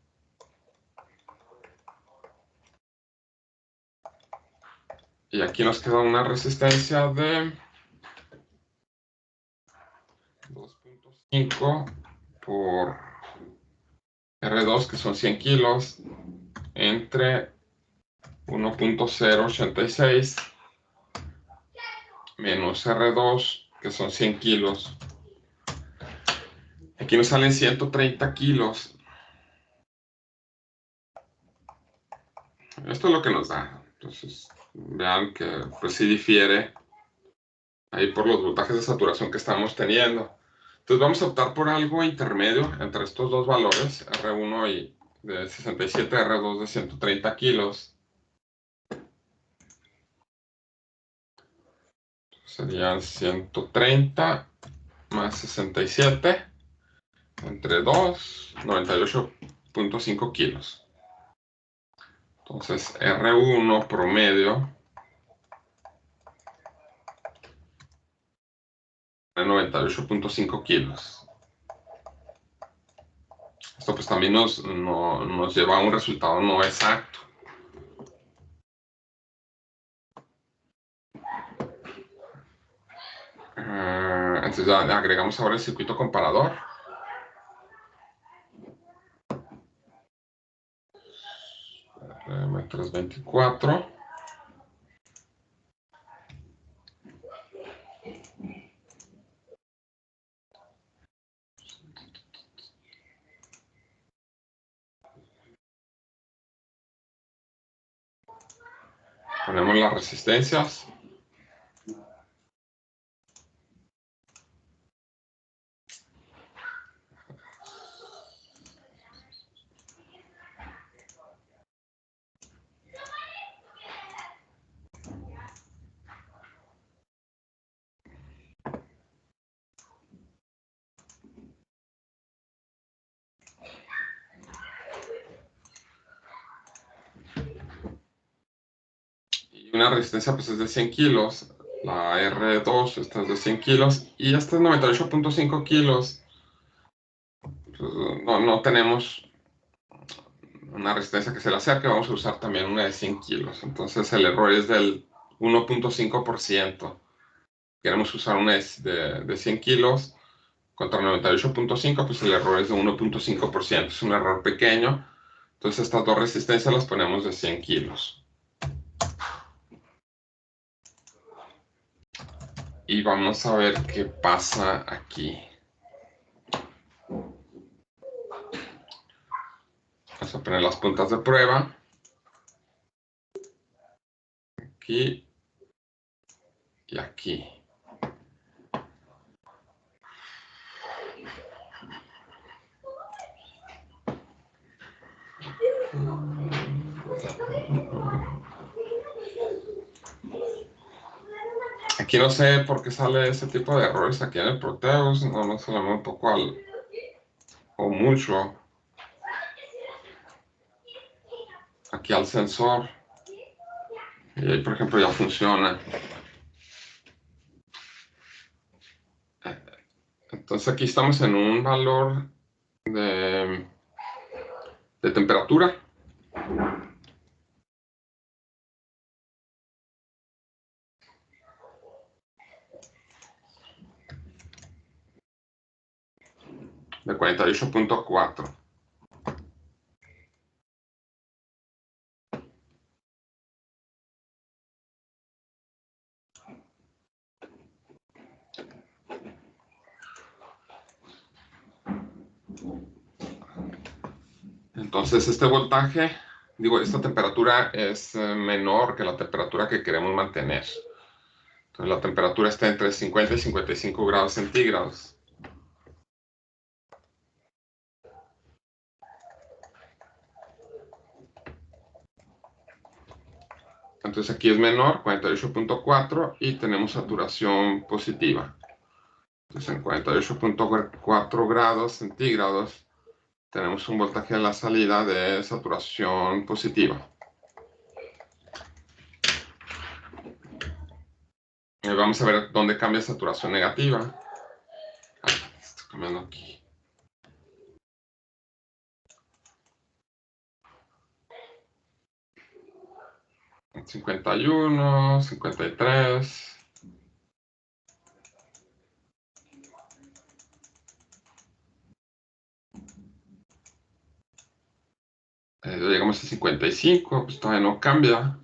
Y aquí nos queda una resistencia de 2.5 por R2, que son 100 kilos, entre 1.086 menos R2, que son 100 kilos. Aquí nos salen 130 kilos. Esto es lo que nos da. Entonces, vean que pues sí difiere ahí por los voltajes de saturación que estamos teniendo. Entonces vamos a optar por algo intermedio entre estos dos valores, R1 y de 67, R2 de 130 kilos. Serían 130 más 67 entre 2, 98.5 kilos. Entonces R1 promedio de 98.5 kilos. Esto pues también nos lleva a un resultado no exacto. Entonces ya agregamos ahora el circuito comparador. M324. Ponemos las resistencias. Y una resistencia pues es de 100 kilos. La R2, esta es de 100 kilos. Y esta es 98.5 kilos. Pues, no tenemos una resistencia que se le acerque. Vamos a usar también una de 100 kilos. Entonces el error es del 1.5%. Queremos usar una de 100 kilos contra 98.5, pues el error es de 1.5%. Es un error pequeño. Entonces estas dos resistencias las ponemos de 100 kilos. Y vamos a ver qué pasa aquí. Vamos a poner las puntas de prueba. Aquí y aquí. Aquí no sé por qué sale ese tipo de errores aquí en el Proteus, no se le ve un poco o mucho aquí al sensor. Y ahí, por ejemplo, ya funciona. Entonces aquí estamos en un valor de temperatura. De 48.4. Entonces este voltaje, esta temperatura es menor que la temperatura que queremos mantener. Entonces la temperatura está entre 50 y 55 grados centígrados. Entonces aquí es menor, 48.4, y tenemos saturación positiva. Entonces en 48.4 grados centígrados tenemos un voltaje en la salida de saturación positiva. Vamos a ver dónde cambia saturación negativa. Estoy cambiando aquí. En 51, 53. Llegamos a 55, pues todavía no cambia.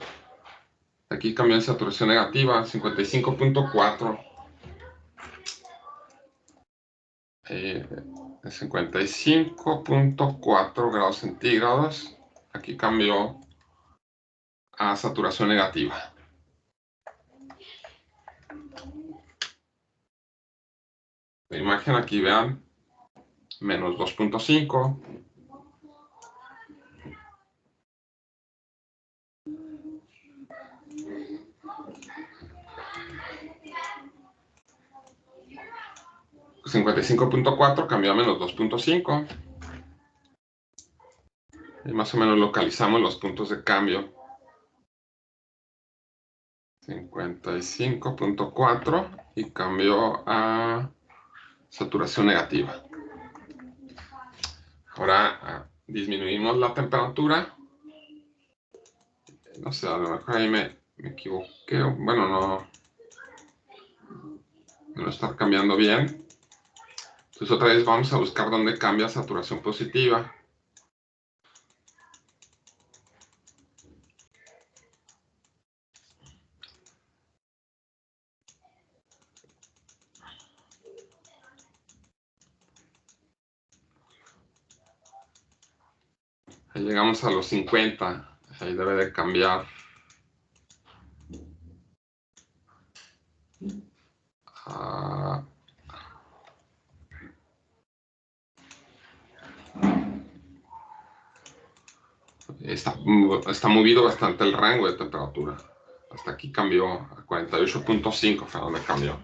Aquí cambia en saturación negativa, 55.4. 55.4 grados centígrados. Aquí cambió a saturación negativa. La imagen aquí, vean, menos 2.5. $55.4 cambió a menos 2.5. Y más o menos localizamos los puntos de cambio. 55.4 y cambió a saturación negativa. Ahora disminuimos la temperatura. No sé, a lo mejor ahí me equivoqué. Bueno, no está cambiando bien. Entonces otra vez vamos a buscar dónde cambia saturación positiva. Ahí llegamos a los 50. Ahí debe de cambiar. Está movido bastante el rango de temperatura. Hasta aquí cambió a 48.5, fue donde cambió.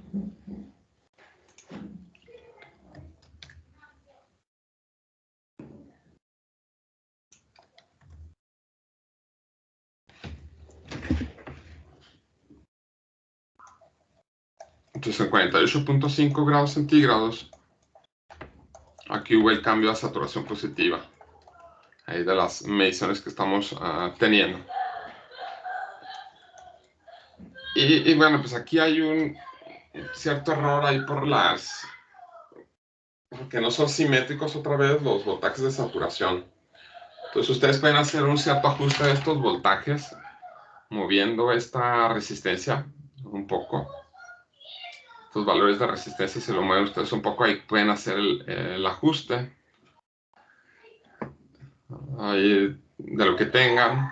Entonces en 48.5 grados centígrados, aquí hubo el cambio a saturación positiva. Ahí de las mediciones que estamos teniendo. Y bueno, pues aquí hay un cierto error ahí porque no son simétricos otra vez los voltajes de saturación. Entonces ustedes pueden hacer un cierto ajuste de estos voltajes, moviendo esta resistencia un poco. Estos valores de resistencia, si lo mueven ustedes un poco, ahí pueden hacer el ajuste ahí de lo que tengan.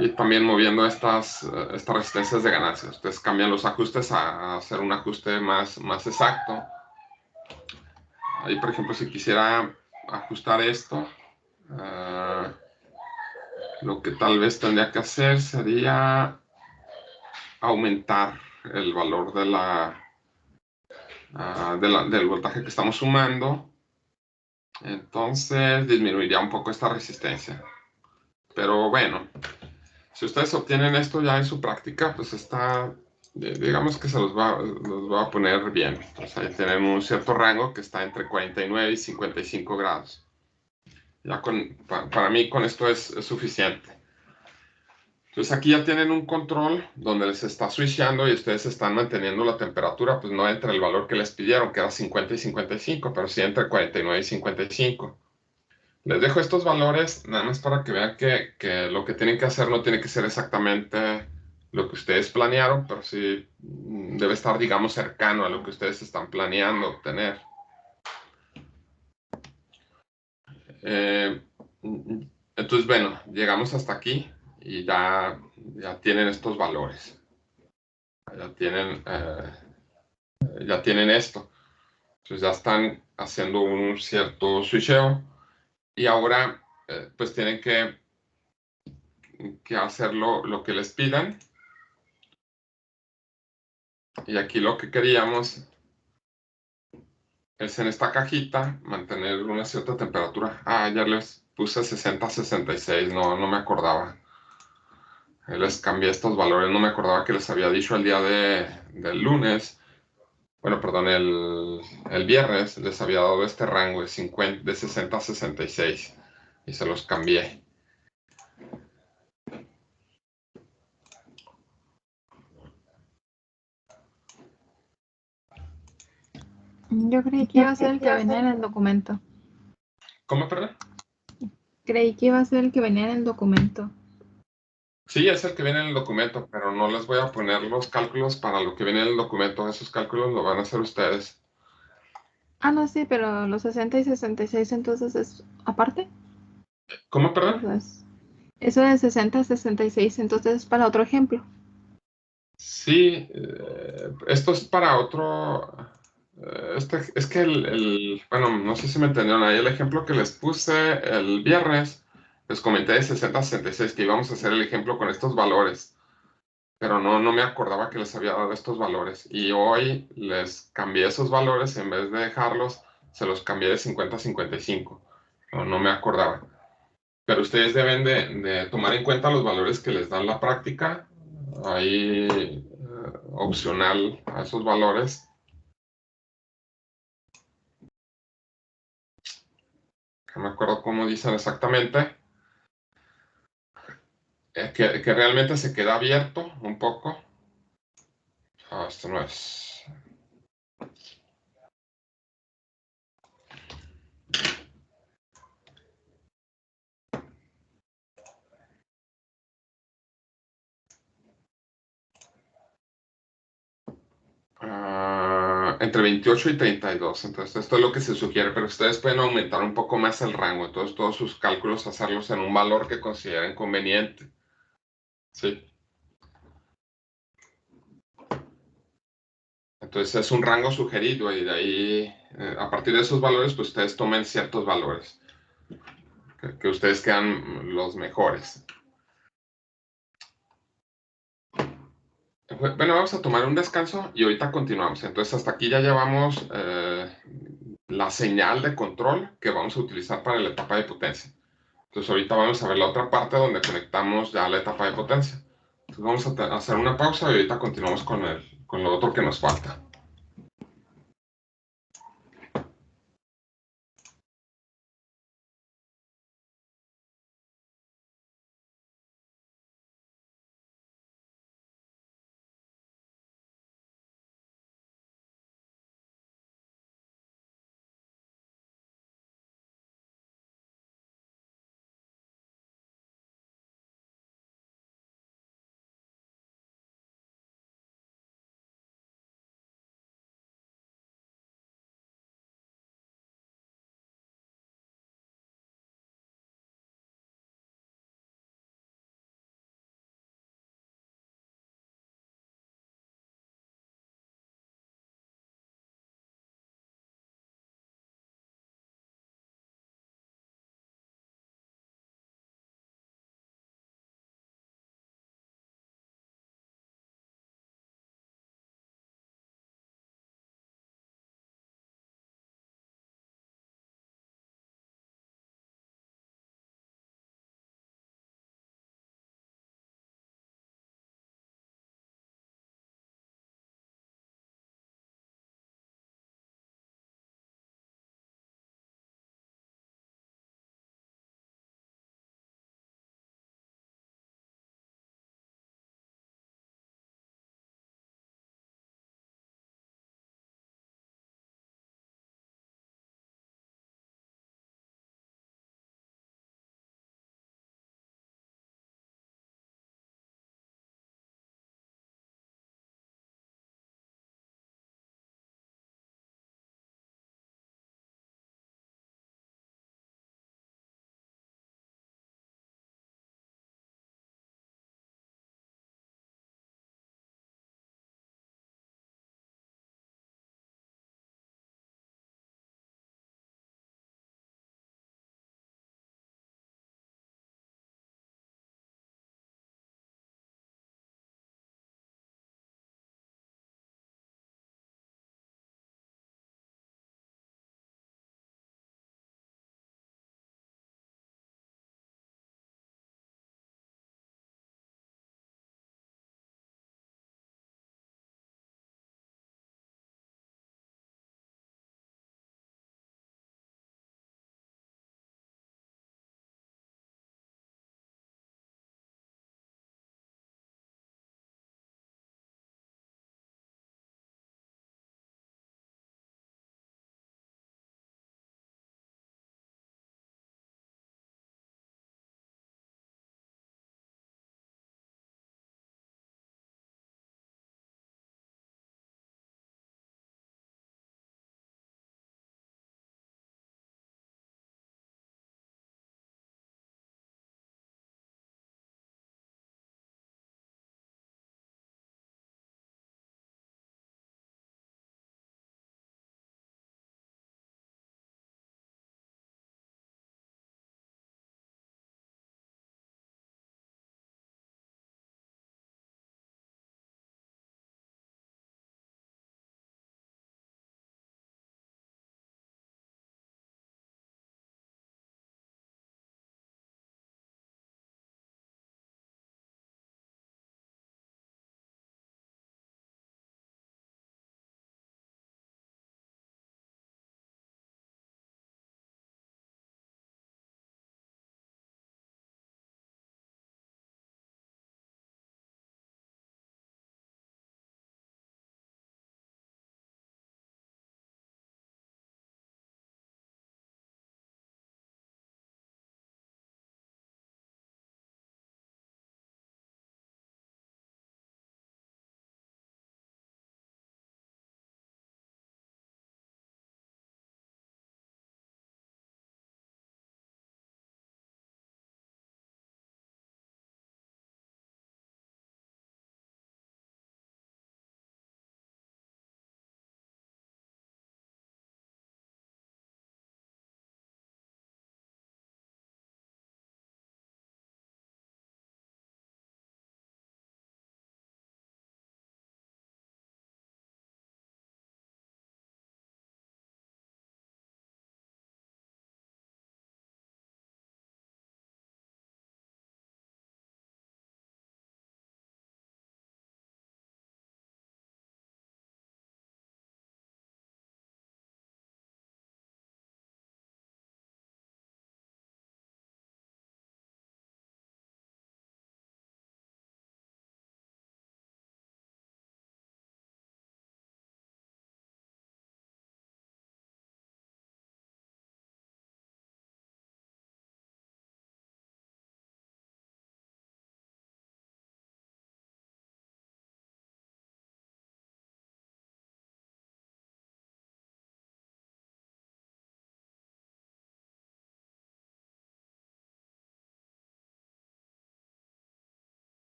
Y también moviendo estas resistencias de ganancia. Ustedes cambian los ajustes a hacer un ajuste más exacto. Ahí, por ejemplo, si quisiera ajustar esto, lo que tal vez tendría que hacer sería aumentar el valor del voltaje que estamos sumando. Entonces disminuiría un poco esta resistencia. Pero bueno, si ustedes obtienen esto ya en su práctica, pues digamos que se los va a poner bien. Entonces ahí tienen un cierto rango que está entre 49 y 55 grados. Ya para mí con esto es suficiente. Entonces aquí ya tienen un control donde les está switchando y ustedes están manteniendo la temperatura, pues no entre el valor que les pidieron, que era 50 y 55, pero sí entre 49 y 55. Les dejo estos valores nada más para que vean que lo que tienen que hacer no tiene que ser exactamente lo que ustedes planearon, pero sí debe estar, digamos, cercano a lo que ustedes están planeando obtener. Entonces, bueno, llegamos hasta aquí y ya tienen estos valores. Ya tienen esto. Entonces ya están haciendo un cierto switcheo y ahora pues tienen que hacer lo que les pidan. Y aquí lo que queríamos es en esta cajita mantener una cierta temperatura. Ya les puse 60-66, no me acordaba. Les cambié estos valores, no me acordaba que les había dicho el día del lunes. Bueno, perdón, el viernes les había dado este rango de 60 a 66 y se los cambié. Yo creí que iba a ser el que venía en el documento. ¿Cómo, perdón? Creí que iba a ser el que venía en el documento. Sí, es el que viene en el documento, pero no les voy a poner los cálculos para lo que viene en el documento. Esos cálculos lo van a hacer ustedes. No, sí, pero los 60 y 66 entonces es aparte. ¿Cómo, perdón? Entonces, eso de 60 a 66 entonces es para otro ejemplo. Sí, esto es para otro. Es que bueno, no sé si me entendieron ahí. El ejemplo que les puse el viernes, les comenté de 60 a 66 que íbamos a hacer el ejemplo con estos valores, pero no me acordaba que les había dado estos valores. Y hoy les cambié esos valores, en vez de dejarlos, se los cambié de 50 a 55. No me acordaba. Pero ustedes deben de tomar en cuenta los valores que les dan la práctica. Ahí opcional a esos valores. No me acuerdo cómo dicen exactamente. Que realmente se queda abierto un poco. Esto no es. Entre 28 y 32. Entonces, esto es lo que se sugiere, pero ustedes pueden aumentar un poco más el rango. Entonces, todos sus cálculos hacerlos en un valor que consideren conveniente. ¿Sí? Entonces, es un rango sugerido y de ahí, a partir de esos valores, pues ustedes tomen ciertos valores que ustedes quedan los mejores. Bueno, vamos a tomar un descanso y ahorita continuamos. Entonces, hasta aquí ya llevamos la señal de control que vamos a utilizar para la etapa de potencia. Entonces, ahorita vamos a ver la otra parte donde conectamos ya la etapa de potencia. Entonces, vamos a hacer una pausa y ahorita continuamos con lo otro que nos falta.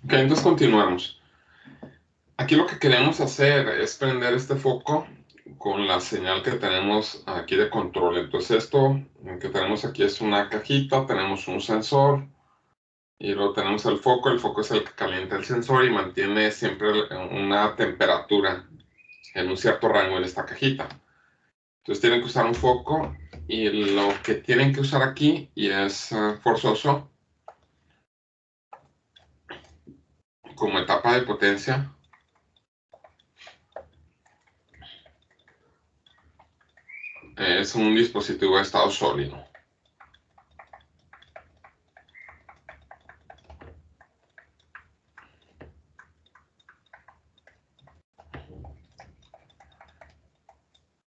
Ok, entonces continuamos. Aquí lo que queremos hacer es prender este foco con la señal que tenemos aquí de control. Entonces esto que tenemos aquí es una cajita, tenemos un sensor y luego tenemos el foco es el que calienta el sensor y mantiene siempre una temperatura en un cierto rango en esta cajita. Entonces tienen que usar un foco y lo que tienen que usar aquí, y es forzoso, como etapa de potencia, es un dispositivo de estado sólido.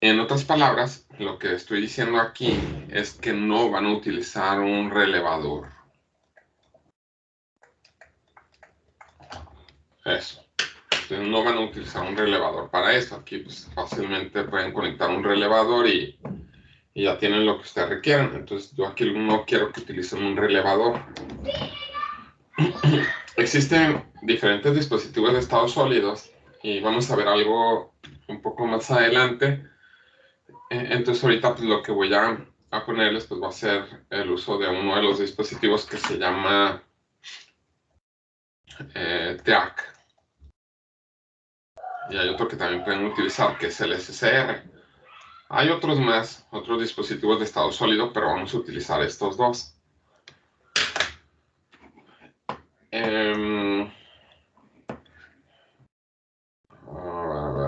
En otras palabras, lo que estoy diciendo aquí es que no van a utilizar un relevador. Eso. Entonces no van a utilizar un relevador para eso. Aquí pues, fácilmente pueden conectar un relevador y ya tienen lo que ustedes requieren. Entonces yo aquí no quiero que utilicen un relevador. Existen diferentes dispositivos de estado sólidos y vamos a ver algo un poco más adelante. Entonces ahorita pues, lo que voy a ponerles pues, va a ser el uso de uno de los dispositivos que se llama TEAC. Y hay otro que también pueden utilizar, que es el SCR. Hay otros más, otros dispositivos de estado sólido, pero vamos a utilizar estos dos. A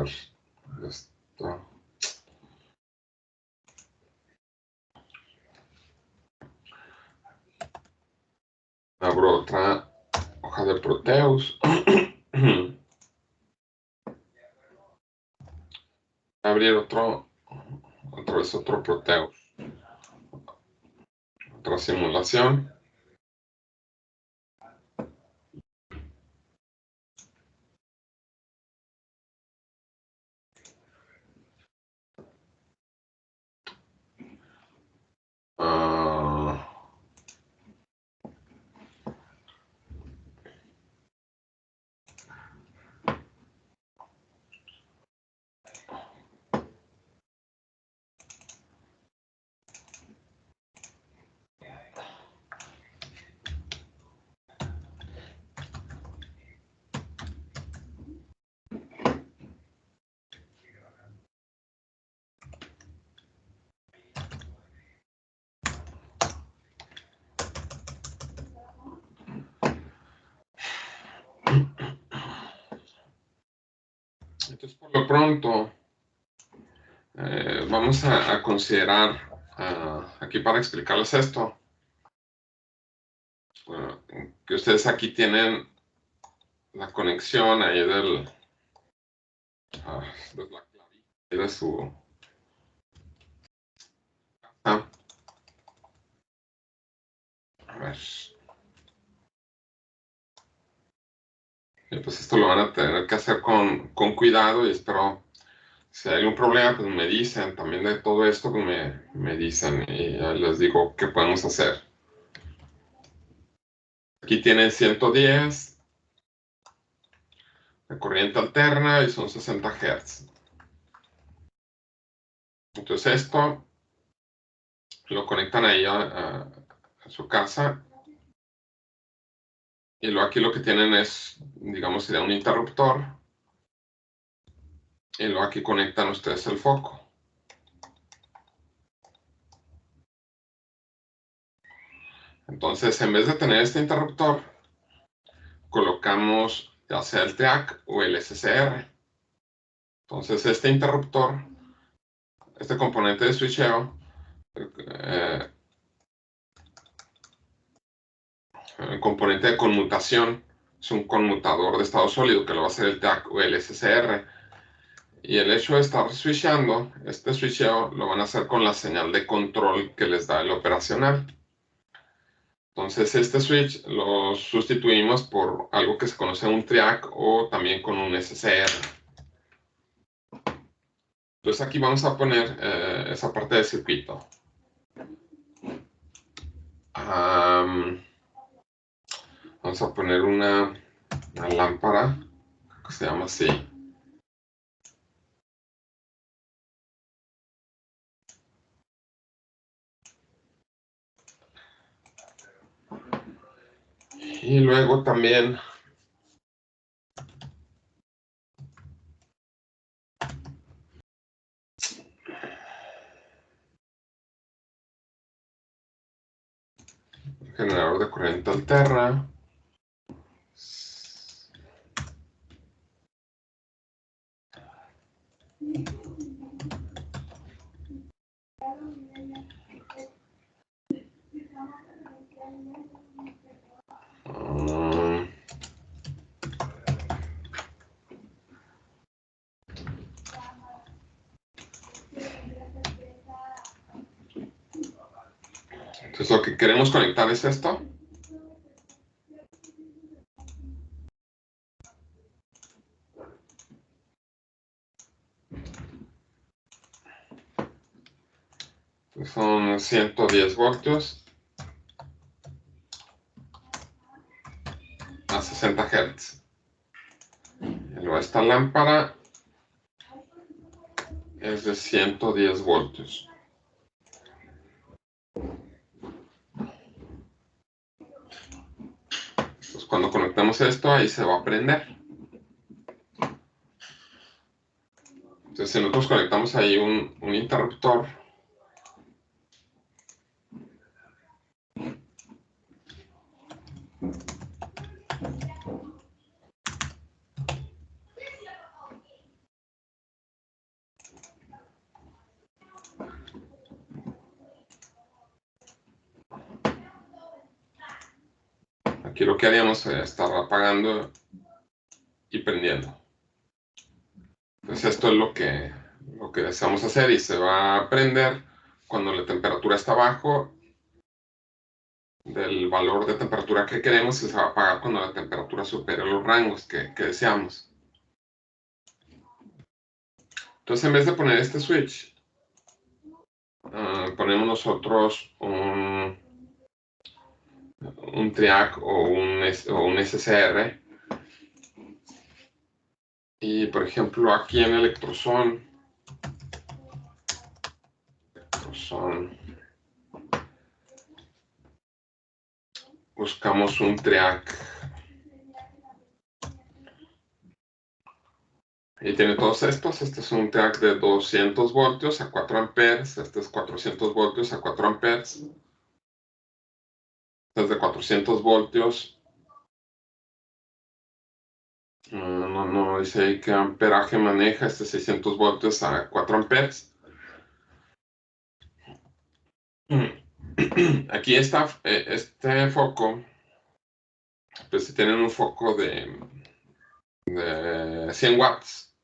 ver, esto. Abro otra hoja de Proteus. Abrir otra vez otro Proteus. Otra simulación. Entonces, por lo pronto, vamos a considerar, aquí para explicarles esto, que ustedes aquí tienen la conexión ahí de la clavija de su... a ver. Y pues esto lo van a tener que hacer con cuidado y espero, si hay algún problema, pues me dicen. También de todo esto, pues me dicen y ya les digo qué podemos hacer. Aquí tienen 110 de corriente alterna y son 60 Hz. Entonces esto lo conectan ahí a su casa. Y luego aquí lo que tienen es, digamos, sería un interruptor. Y luego aquí conectan ustedes el foco. Entonces, en vez de tener este interruptor, colocamos ya sea el TEAC o el SCR. Entonces, este interruptor, este componente de switcheo, el componente de conmutación, es un conmutador de estado sólido que lo va a hacer el TEAC o el SCR. Y el hecho de estar switchando, este switcheo lo van a hacer con la señal de control que les da el operacional. Entonces este switch lo sustituimos por algo que se conoce un TRIAC o también con un SCR. Entonces aquí vamos a poner esa parte del circuito. Vamos a poner una una lámpara, creo que se llama así. Y luego también generador de corriente alterna. Entonces lo que queremos conectar es esto. Son 110 voltios a 60 Hz. Y luego esta lámpara es de 110 voltios. Entonces cuando conectamos esto, ahí se va a prender. Entonces si nosotros conectamos ahí un interruptor, aquí lo que haríamos sería estar apagando y prendiendo. Entonces esto es lo que deseamos hacer y se va a prender cuando la temperatura está abajo del valor de temperatura que queremos y se va a apagar cuando la temperatura supere los rangos que deseamos. Entonces en vez de poner este switch, ponemos nosotros un triac o un SCR. Y por ejemplo aquí en Electrozone, buscamos un triac. Y tiene todos estos. Este es un triac de 200 voltios a 4 amperes. Este es 400 voltios a 4 amperes. Este es de 400 voltios. No dice ahí qué amperaje maneja. Este 600 voltios a 4 amperes. Aquí está este foco. Pues si tienen un foco de 100 watts.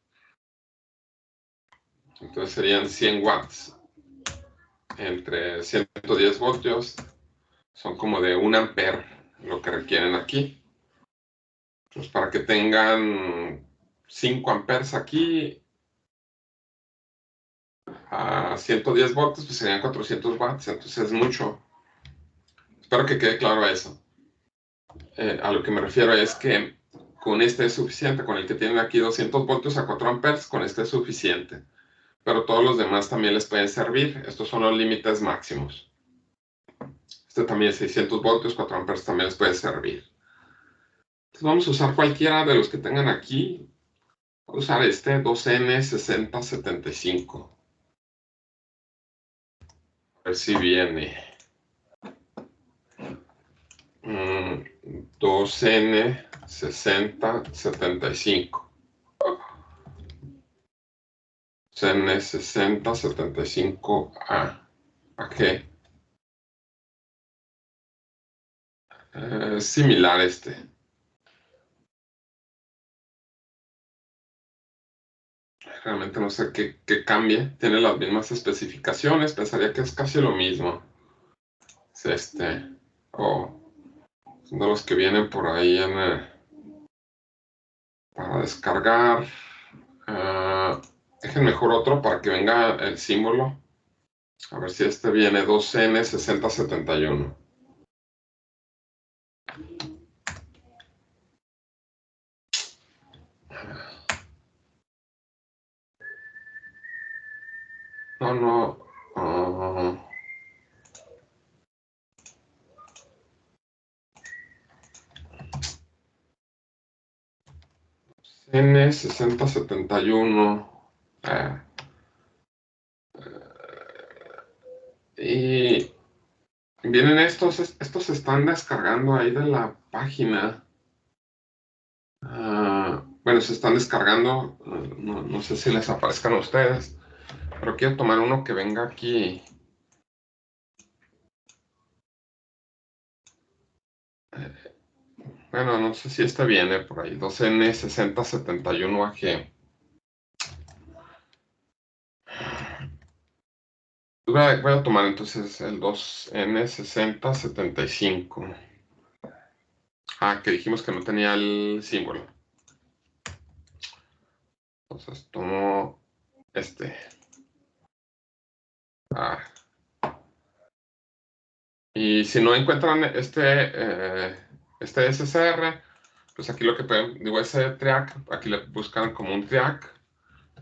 Entonces serían 100 watts entre 110 voltios. Son como de 1 ampere lo que requieren aquí. Pues para que tengan 5 amperes aquí a 110 voltios, pues serían 400 watts, entonces es mucho. Espero que quede claro eso. A lo que me refiero es que con este es suficiente, con el que tienen aquí 200 voltios a 4 amperes, con este es suficiente. Pero todos los demás también les pueden servir. Estos son los límites máximos. Este también 600 voltios, 4 amperes también les puede servir. Entonces vamos a usar cualquiera de los que tengan aquí. Voy a usar este 2N6075. A ver si viene. 2N6075. 2N6075A. ¿A qué? Similar este. Realmente no sé qué cambie. Tiene las mismas especificaciones. Pensaría que es casi lo mismo. Es este. Son de los que vienen por ahí para descargar. Dejen mejor otro para que venga el símbolo. A ver si este viene 2N6071. no. N6071. Y vienen estos se están descargando ahí de la página. Bueno, se están descargando, no sé si les aparezcan a ustedes, pero quiero tomar uno que venga aquí. Bueno, no sé si este viene por ahí, 2N6071AG. Voy a tomar entonces el 2N6075. Que dijimos que no tenía el símbolo. Entonces tomo este. Y si no encuentran este SSR, pues aquí lo que pueden, digo, ese triac, aquí le buscan como un triac.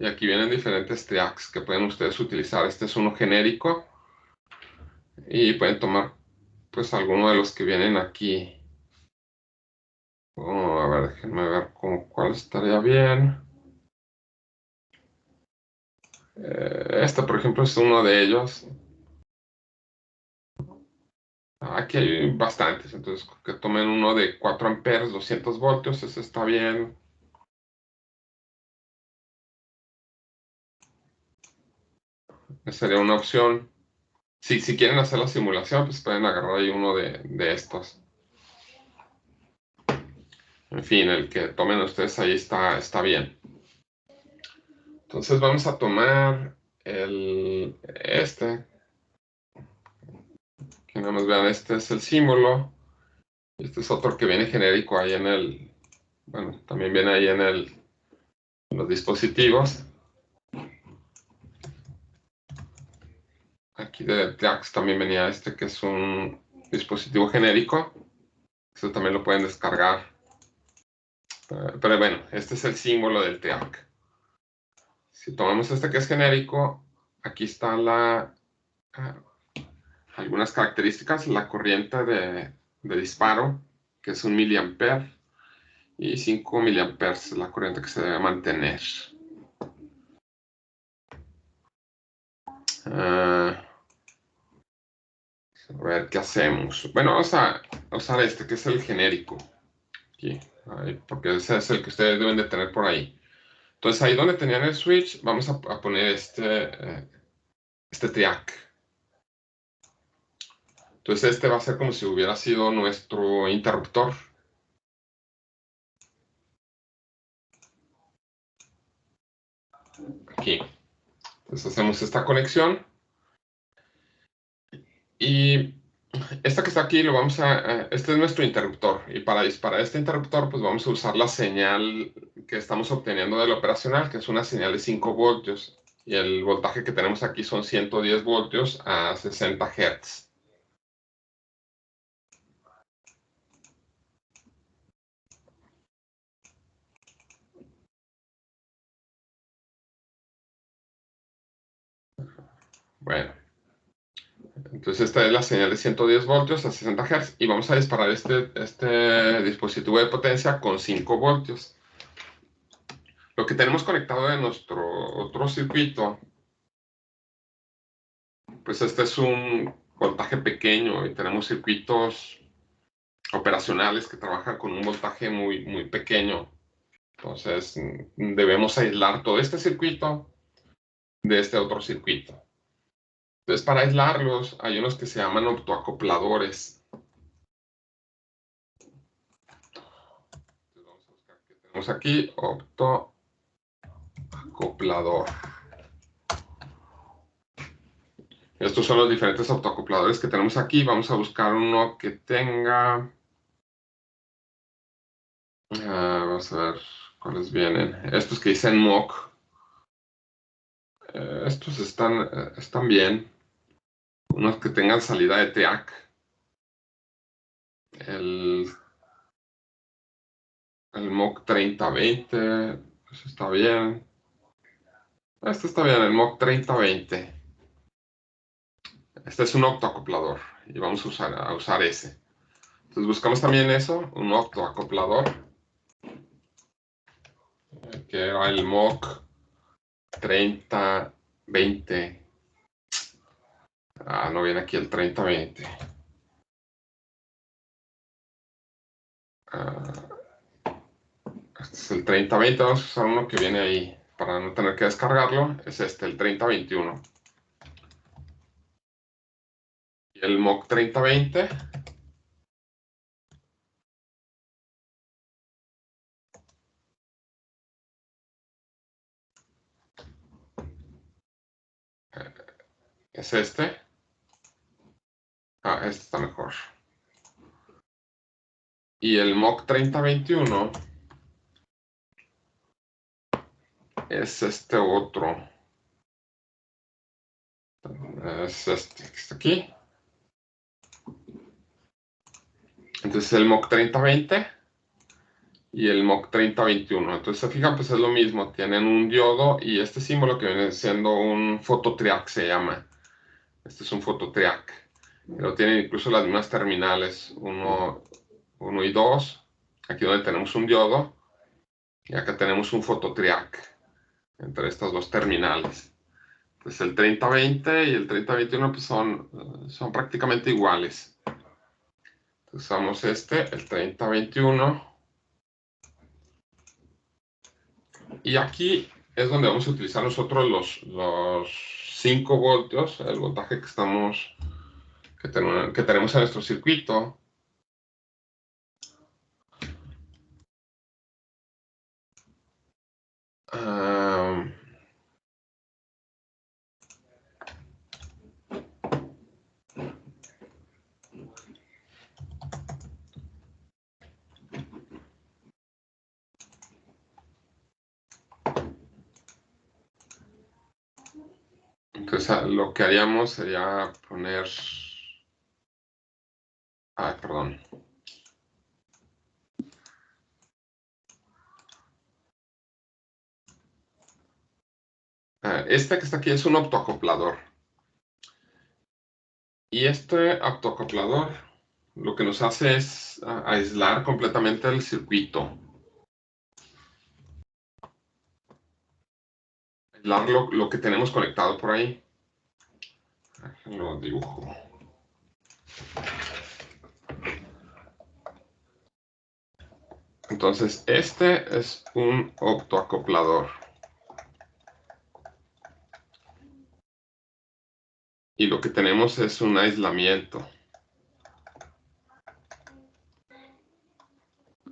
Y aquí vienen diferentes triacs que pueden ustedes utilizar. Este es uno genérico. Y pueden tomar, pues, alguno de los que vienen aquí. A ver, déjenme ver cuál estaría bien. Este, por ejemplo, es uno de ellos. Aquí hay bastantes, entonces que tomen uno de 4 amperes, 200 voltios, ese está bien. Esa sería una opción. Si quieren hacer la simulación, pues pueden agarrar ahí uno de estos. En fin, el que tomen ustedes ahí está bien. Entonces vamos a tomar este. Que nada más vean, este es el símbolo. Este es otro que viene genérico ahí en el... Bueno, también viene ahí en los dispositivos. Aquí de Triax también venía este que es un dispositivo genérico. Eso también lo pueden descargar. Pero bueno, este es el símbolo del Triac. Si tomamos este que es genérico, aquí están algunas características. La corriente de disparo, que es 1 miliamper, y 5 miliamperes es la corriente que se debe mantener. A ver, ¿qué hacemos? Bueno, vamos a usar este, que es el genérico. Aquí, porque ese es el que ustedes deben de tener por ahí. Entonces, ahí donde tenían el switch, vamos a poner este triac. Entonces, este va a ser como si hubiera sido nuestro interruptor. Aquí. Entonces, hacemos esta conexión. Y esta que está aquí, este es nuestro interruptor. Y para disparar este interruptor, pues vamos a usar la señal que estamos obteniendo del operacional, que es una señal de 5 voltios. Y el voltaje que tenemos aquí son 110 voltios a 60 Hz. Bueno, entonces esta es la señal de 110 voltios a 60 Hz y vamos a disparar este dispositivo de potencia con 5 voltios. Lo que tenemos conectado en nuestro otro circuito, pues este es un voltaje pequeño y tenemos circuitos operacionales que trabajan con un voltaje muy, muy pequeño. Entonces debemos aislar todo este circuito de este otro circuito. Entonces, para aislarlos, hay unos que se llaman optoacopladores. Entonces, vamos a buscar qué tenemos aquí, optoacoplador. Estos son los diferentes optoacopladores que tenemos aquí. Vamos a buscar uno que tenga... vamos a ver cuáles vienen. Estos que dicen MOC. Estos están bien. Unos que tengan salida de TEAC. El MOC 3020. Eso está bien. Este está bien, el MOC 3020. Este es un octoacoplador y vamos a usar ese. Entonces buscamos también eso, un octoacoplador, que era el MOC 3020. No viene aquí el 3020. Este es el 3020, vamos a usar uno que viene ahí para no tener que descargarlo. Es este, el 3021. Y el MOC 3020. Es este. Este está mejor. Y el MOC 3021 es este otro. Es este que está aquí. Entonces el MOC 3020 y el MOC 3021. Entonces se fijan, pues es lo mismo. Tienen un diodo y este símbolo que viene siendo un fototriac se llama. Este es un fototriac. Pero tienen incluso las mismas terminales, 1 y 2. Aquí donde tenemos un diodo. Y acá tenemos un fototriac entre estas dos terminales. Pues el 3020 y el 3021 pues son prácticamente iguales. Entonces usamos el 3021. Y aquí es donde vamos a utilizar nosotros los 5 voltios, el voltaje que tenemos en nuestro circuito. Entonces lo que haríamos sería poner... perdón. Este que está aquí es un optoacoplador. Y este optoacoplador lo que nos hace es aislar completamente el circuito. Aislar lo que tenemos conectado por ahí. Lo dibujo. Entonces, este es un optoacoplador. Y lo que tenemos es un aislamiento.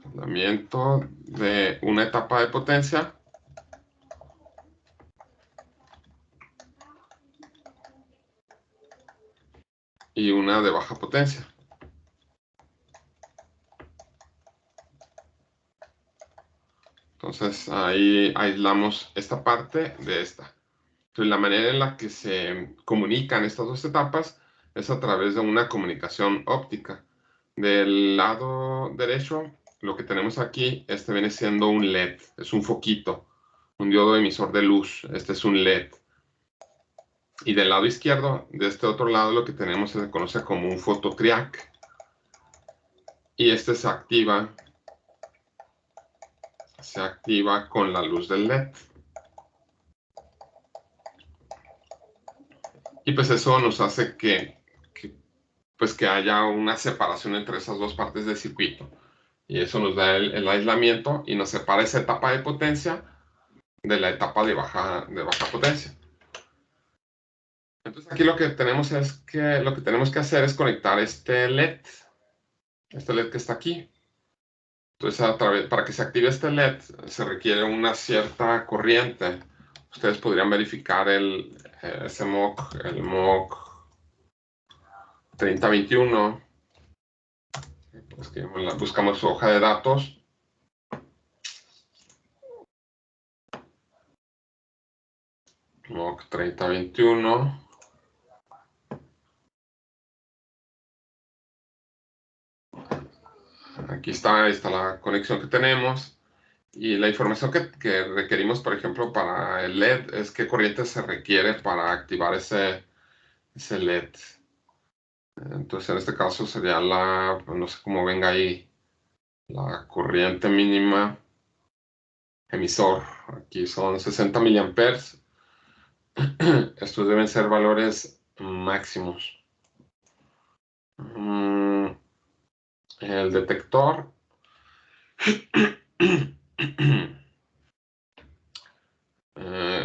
Aislamiento de una etapa de potencia. Y una de baja potencia. Entonces, ahí aislamos esta parte de esta. Entonces, la manera en la que se comunican estas dos etapas es a través de una comunicación óptica. Del lado derecho, lo que tenemos aquí, este viene siendo un LED, es un foquito, un diodo emisor de luz, este es un LED. Y del lado izquierdo, de este otro lado, lo que tenemos se conoce como un fototriac. Y este se activa con la luz del LED. Y pues eso nos hace que haya una separación entre esas dos partes del circuito. Y eso nos da el aislamiento y nos separa esa etapa de potencia de la etapa de baja potencia. Entonces aquí lo que tenemos que hacer es conectar este LED que está aquí. Entonces para que se active este LED se requiere una cierta corriente. Ustedes podrían verificar ese MOC, el MOC 3021. Buscamos su hoja de datos. MOC 3021. Aquí está la conexión que tenemos. Y la información que requerimos, por ejemplo, para el LED es qué corriente se requiere para activar ese LED. Entonces en este caso sería no sé cómo venga ahí, la corriente mínima emisor. Aquí son 60 miliamperes. Estos deben ser valores máximos. El detector.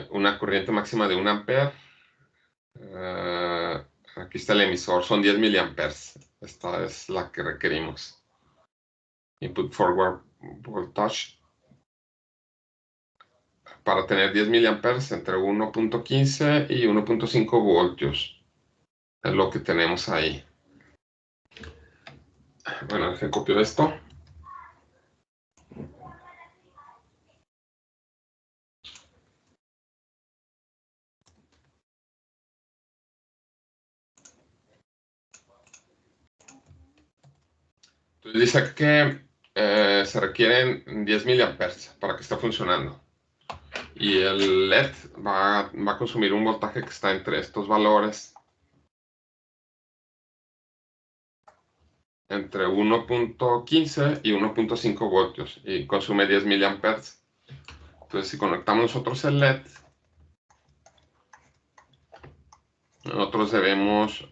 Una corriente máxima de 1 ampere. Aquí está el emisor, son 10 miliamperes. Esta es la que requerimos. Input forward voltage. Para tener 10 miliamperes entre 1.15 y 1.5 voltios. Es lo que tenemos ahí. Bueno, deje copio esto. Entonces dice que se requieren 10 miliamperes para que esté funcionando. Y el LED va a consumir un voltaje que está entre estos valores. Entre 1.15 y 1.5 voltios. Y consume 10 miliamperes. Entonces si conectamos nosotros el LED, nosotros debemos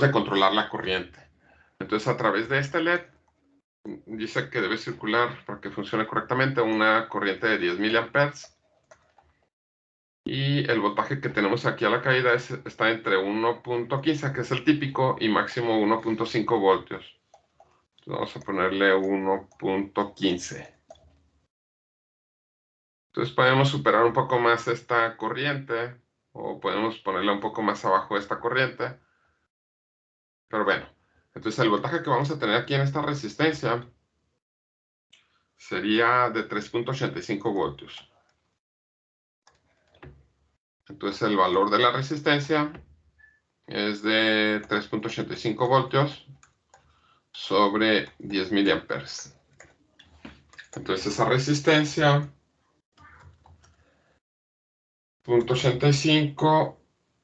de controlar la corriente. Entonces a través de este LED dice que debe circular para que funcione correctamente una corriente de 10 miliamperes. Y el voltaje que tenemos aquí a la caída está entre 1.15, que es el típico, y máximo 1.5 voltios. Entonces vamos a ponerle 1.15. Entonces podemos superar un poco más esta corriente, o podemos ponerla un poco más abajo de esta corriente. Pero bueno, entonces el voltaje que vamos a tener aquí en esta resistencia sería de 3.85 voltios. Entonces el valor de la resistencia es de 3.85 voltios sobre 10 miliamperes. Entonces esa resistencia, 0.85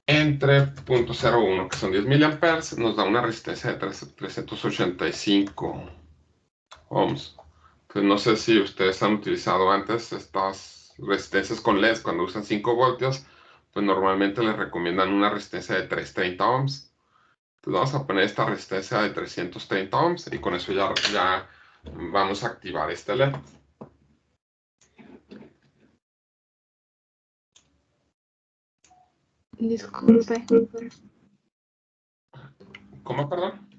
entre 0.01, que son 10 miliamperes, nos da una resistencia de 385 ohms. Entonces no sé si ustedes han utilizado antes estas resistencias con LEDs cuando usan 5 voltios, pues normalmente les recomiendan una resistencia de 330 ohms. Entonces vamos a poner esta resistencia de 330 ohms y con eso ya vamos a activar este LED. Disculpe. ¿Cómo, perdón?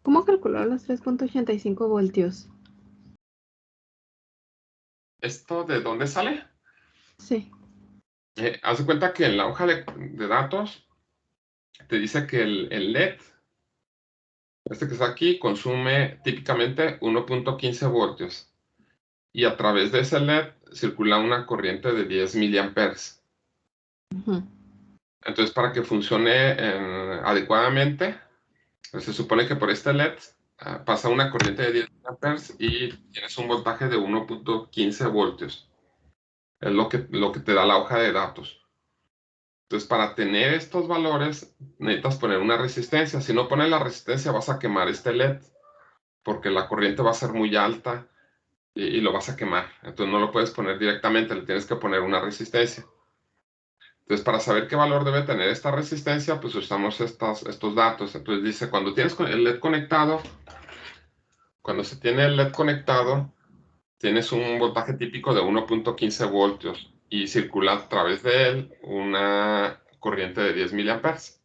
¿Cómo calculó los 3.85 voltios? ¿Esto de dónde sale? Sí. Haz de cuenta que en la hoja de datos te dice que el LED, este que está aquí, consume típicamente 1.15 voltios. Y a través de ese LED circula una corriente de 10 miliamperes. Entonces, para que funcione adecuadamente, pues se supone que por este LED pasa una corriente de 10 miliamperes y tienes un voltaje de 1.15 voltios. Es lo que te da la hoja de datos. Entonces, para tener estos valores, necesitas poner una resistencia. Si no pones la resistencia, vas a quemar este LED, porque la corriente va a ser muy alta y lo vas a quemar. Entonces, no lo puedes poner directamente, le tienes que poner una resistencia. Entonces, para saber qué valor debe tener esta resistencia, pues usamos estos datos. Entonces, dice, cuando tienes el LED conectado, cuando se tiene el LED conectado, tienes un voltaje típico de 1.15 voltios y circula a través de él una corriente de 10 miliamperes.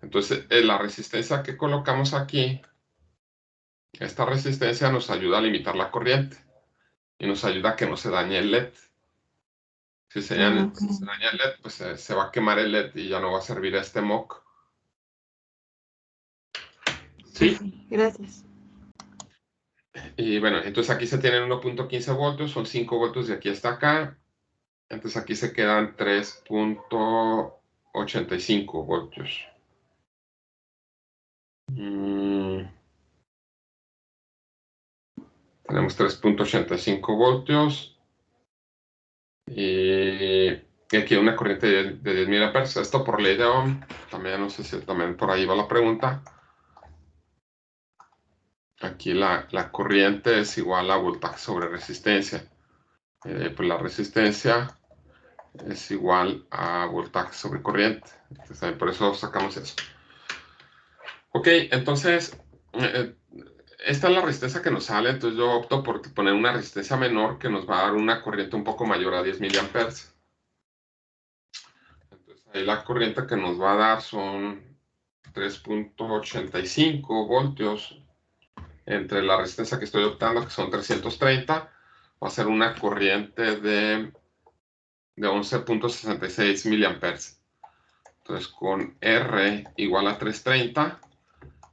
Entonces, la resistencia que colocamos aquí, esta resistencia nos ayuda a limitar la corriente y nos ayuda a que no se dañe el LED. Si se daña el LED, pues se va a quemar el LED y ya no va a servir a este MOC. ¿Sí? Gracias. Y bueno, entonces aquí se tienen 1.15 voltios, son 5 voltios de aquí hasta acá. Entonces aquí se quedan 3.85 voltios. Tenemos 3.85 voltios. Y Y aquí hay una corriente de 10 miliamperes. Esto por ley de Ohm. También no sé si también por ahí va la pregunta. Aquí la corriente es igual a voltaje sobre resistencia. Pues la resistencia es igual a voltaje sobre corriente. Entonces, por eso sacamos eso. Ok, entonces, esta es la resistencia que nos sale. Entonces yo opto por poner una resistencia menor que nos va a dar una corriente un poco mayor a 10 miliamperes. Entonces ahí la corriente que nos va a dar son 3.85 voltios entre la resistencia que estoy optando, que son 330, va a ser una corriente de 11.66 miliamperes. Entonces, con R igual a 330,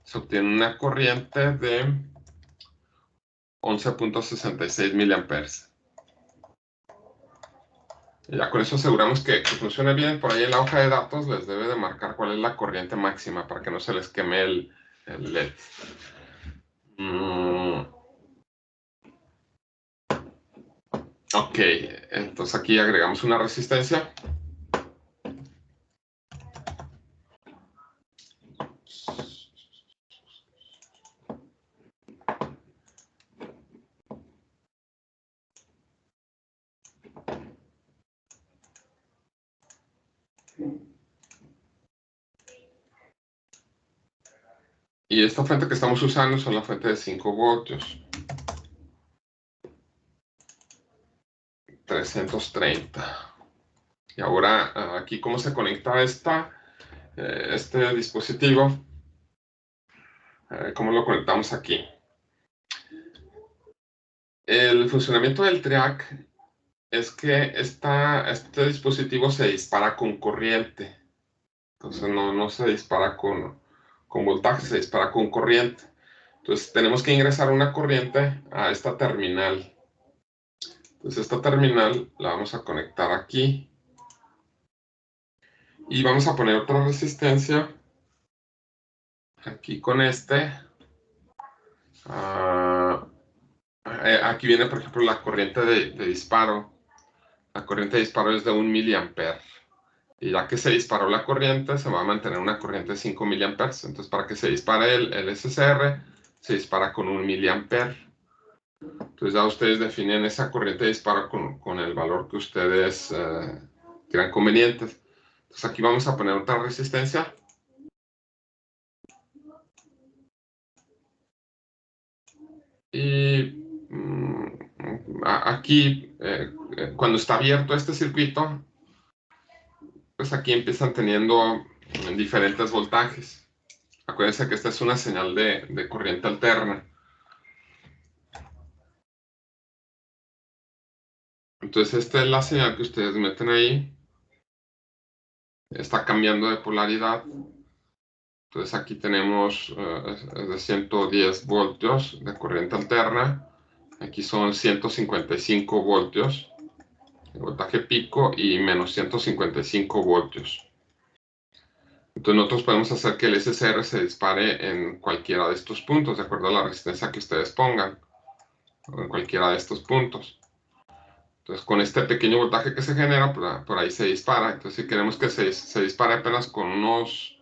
se obtiene una corriente de 11.66 miliamperes. Y ya con eso aseguramos que funcione bien. Por ahí en la hoja de datos les debe de marcar cuál es la corriente máxima para que no se les queme el LED. Ok, entonces aquí agregamos una resistencia. Y esta fuente que estamos usando es la fuente de 5 voltios. 330. Y ahora, aquí cómo se conecta este dispositivo. ¿Cómo lo conectamos aquí? El funcionamiento del TRIAC es que este dispositivo se dispara con corriente. Entonces no se dispara con voltaje, se dispara con corriente. Entonces tenemos que ingresar una corriente a esta terminal. Entonces esta terminal la vamos a conectar aquí. Y vamos a poner otra resistencia aquí con este. Aquí viene, por ejemplo, la corriente de disparo. La corriente de disparo es de 1 miliamper. Y ya que se disparó la corriente, se va a mantener una corriente de 5 miliamperes. Entonces, para que se dispare el SCR, se dispara con 1 miliamper. Entonces, ya ustedes definen esa corriente de disparo con el valor que ustedes crean convenientes. Entonces, aquí vamos a poner otra resistencia. Y aquí, cuando está abierto este circuito, pues aquí empiezan teniendo diferentes voltajes. Acuérdense que esta es una señal de corriente alterna. Entonces esta es la señal que ustedes meten ahí. Está cambiando de polaridad. Entonces aquí tenemos es de 110 voltios de corriente alterna. Aquí son 155 voltios de voltaje pico y menos 155 voltios. Entonces nosotros podemos hacer que el SCR se dispare en cualquiera de estos puntos, de acuerdo a la resistencia que ustedes pongan, o en cualquiera de estos puntos. Entonces con este pequeño voltaje que se genera, por ahí se dispara. Entonces si queremos que se dispare apenas con unos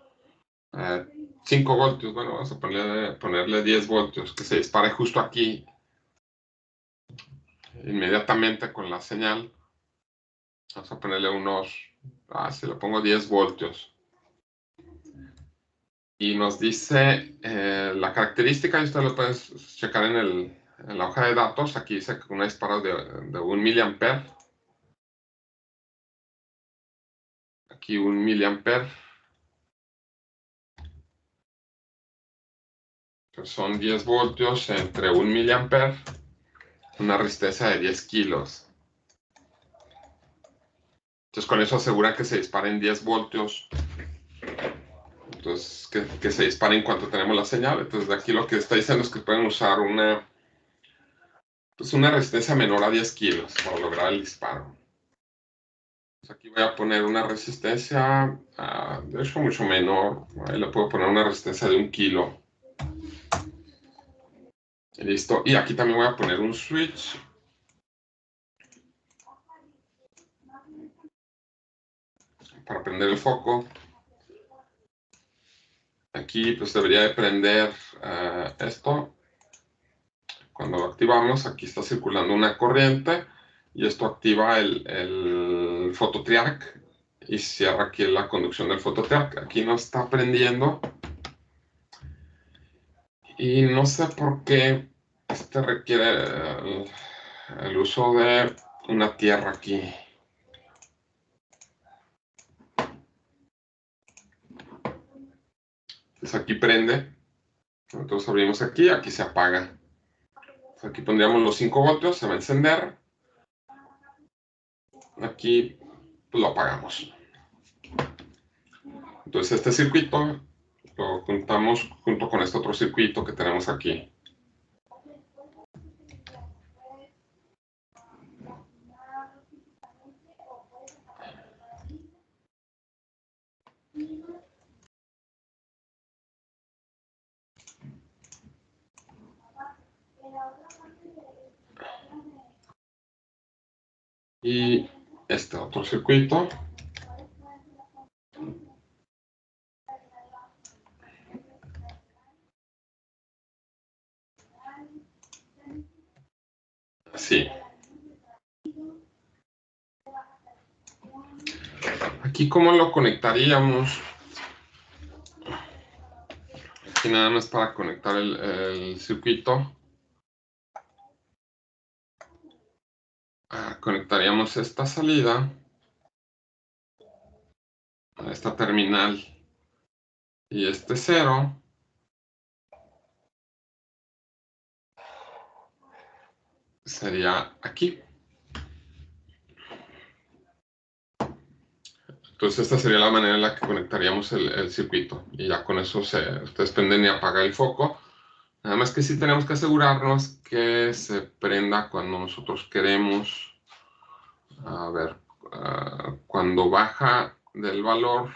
5 voltios, bueno, vamos a ponerle 10 voltios, que se dispare justo aquí, inmediatamente con la señal. Vamos a ponerle unos, si le pongo 10 voltios. Y nos dice la característica, y ustedes lo pueden checar en la hoja de datos. Aquí dice que una disparo de 1 miliamper. Aquí 1 miliamper. Son 10 voltios entre 1 miliamper. Una resistencia de 10 kilos. Entonces con eso asegura que se disparen 10 voltios. Entonces que se dispare en cuanto tenemos la señal. Entonces de aquí lo que está diciendo es que pueden usar una resistencia menor a 10 kilos para lograr el disparo. Entonces aquí voy a poner una resistencia, de hecho mucho menor. Ahí le puedo poner una resistencia de 1 kilo. Y listo. Y aquí también voy a poner un switch. para prender el foco. Aquí pues debería de prender esto. Cuando lo activamos, aquí está circulando una corriente y esto activa el fototriac y cierra aquí la conducción del fototriac. Aquí no está prendiendo y no sé por qué este requiere el uso de una tierra aquí. Entonces aquí prende, entonces abrimos aquí, aquí se apaga. Entonces aquí pondríamos los 5 voltios, se va a encender. Aquí pues, lo apagamos. Entonces este circuito lo juntamos junto con este otro circuito que tenemos aquí. Y este otro circuito. Así. Aquí, ¿cómo lo conectaríamos? Aquí nada más para conectar el circuito. Conectaríamos esta salida a esta terminal y este 0 sería aquí. Entonces esta sería la manera en la que conectaríamos el circuito y ya con eso ustedes prenden y apagan el foco. Nada más que sí tenemos que asegurarnos que se prenda cuando nosotros queremos. A ver, cuando baja del valor,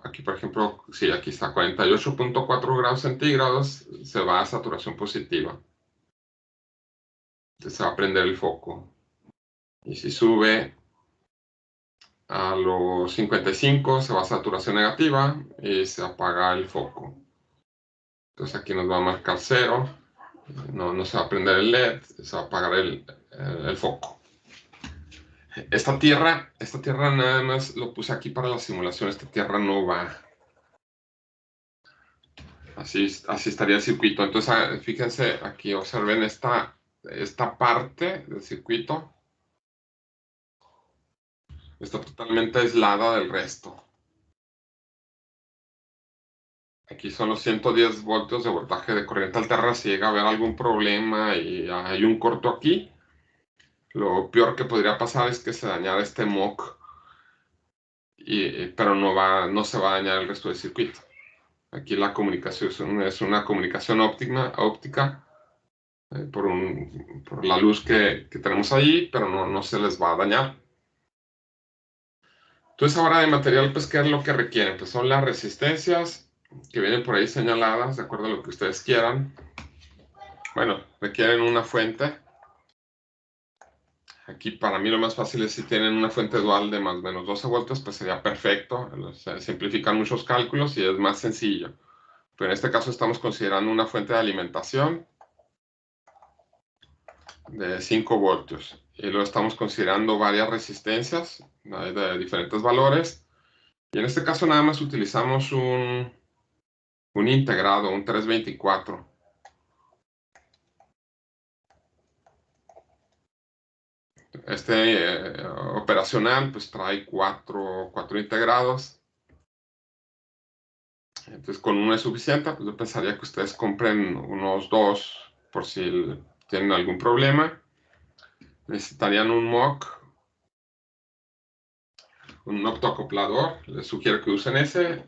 aquí por ejemplo, sí, aquí está 48.4 grados centígrados, se va a saturación positiva. Entonces se va a prender el foco. Y si sube a los 55, se va a saturación negativa y se apaga el foco. Entonces aquí nos va a marcar 0, no se va a prender el LED, se va a apagar el foco. Esta tierra nada más lo puse aquí para la simulación, esta tierra no va. Así estaría el circuito. Entonces, fíjense aquí, observen esta parte del circuito. Está totalmente aislada del resto. Aquí son los 110 voltios de voltaje de corriente alterna. Si llega a haber algún problema y hay un corto aquí, lo peor que podría pasar es que se dañara este MOC, pero no se va a dañar el resto del circuito. Aquí la comunicación es una comunicación óptica por la luz que tenemos ahí, pero no se les va a dañar. Entonces ahora de material, pues, ¿qué es lo que requieren? Pues son las resistencias que vienen por ahí señaladas, de acuerdo a lo que ustedes quieran. Bueno, requieren una fuente. Aquí para mí lo más fácil es si tienen una fuente dual de más o menos 12 voltios, pues sería perfecto. Se simplifican muchos cálculos y es más sencillo. Pero en este caso estamos considerando una fuente de alimentación de 5 voltios. Y luego estamos considerando varias resistencias de diferentes valores. Y en este caso nada más utilizamos un integrado, un 324. Operacional pues trae cuatro integrados. Entonces con uno es suficiente. Pues yo pensaría que ustedes compren unos 2 por si tienen algún problema. Necesitarían un MOC, un optoacoplador. Les sugiero que usen ese.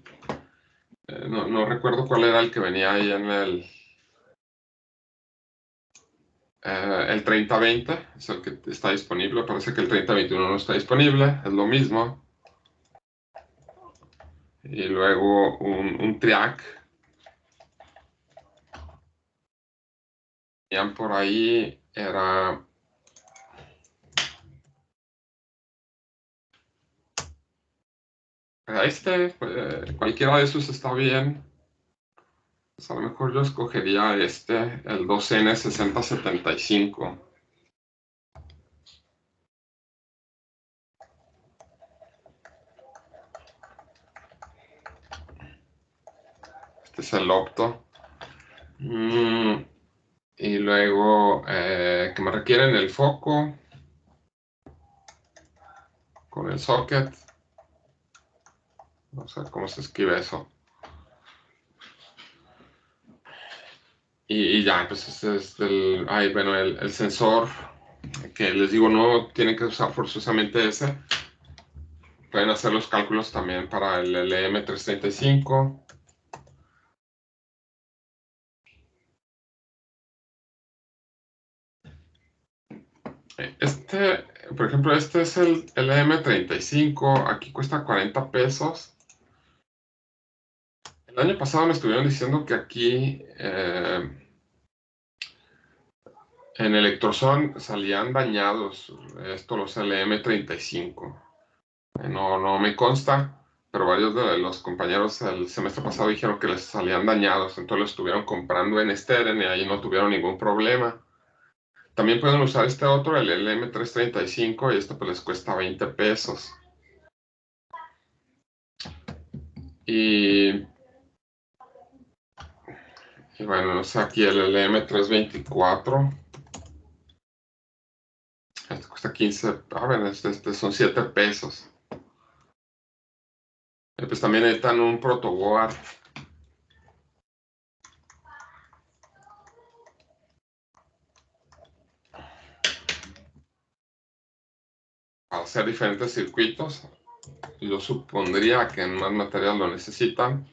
No recuerdo cuál era el que venía ahí en el 3020, es el que está disponible. Parece que el 3021 no está disponible, es lo mismo. Y luego un triac. Por ahí era Cualquiera de esos está bien. Pues a lo mejor yo escogería el 2N6075. Este es el opto. Y luego que me requieren el foco con el socket. No sé cómo se escribe eso. Y ya, pues ese es el sensor, que les digo, no tienen que usar forzosamente ese. Pueden hacer los cálculos también para el LM335. Por ejemplo, este es el LM35. Aquí cuesta 40 pesos. El año pasado me estuvieron diciendo que aquí en Electroson salían dañados los LM35. No me consta, pero varios de los compañeros el semestre pasado dijeron que les salían dañados, entonces los estuvieron comprando en Steren y ahí no tuvieron ningún problema. También pueden usar este otro, el LM335, y esto pues les cuesta 20 pesos. Y bueno, no sé, aquí el LM324. Este cuesta 15, este son 7 pesos. Pues también necesitan un protoboard. Para hacer diferentes circuitos. Yo supondría que en más material lo necesitan.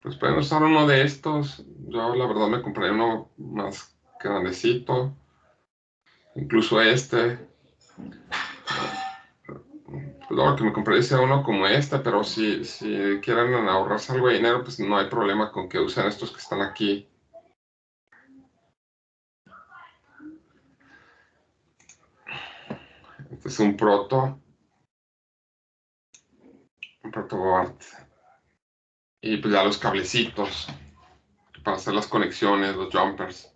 Pues pueden usar uno de estos. Yo la verdad me compré uno más grandecito. Incluso este. Luego que me compré ese uno como este, pero si quieren ahorrarse algo de dinero, pues no hay problema con que usen estos que están aquí. Este es un protoboard. Y pues ya los cablecitos para hacer las conexiones, los jumpers.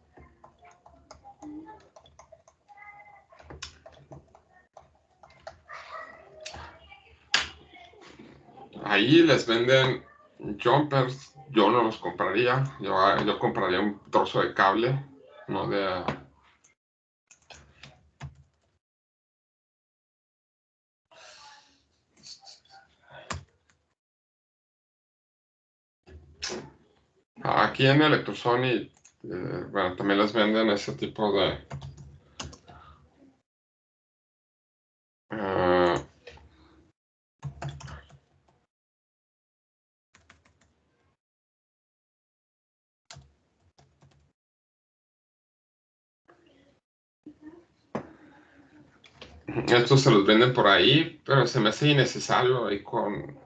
Ahí les venden jumpers. Yo no los compraría. Yo compraría un trozo de cable, no de... Aquí en Electrosonic, bueno, también les venden ese tipo de... estos se los venden por ahí, pero se me hace innecesario. Ahí con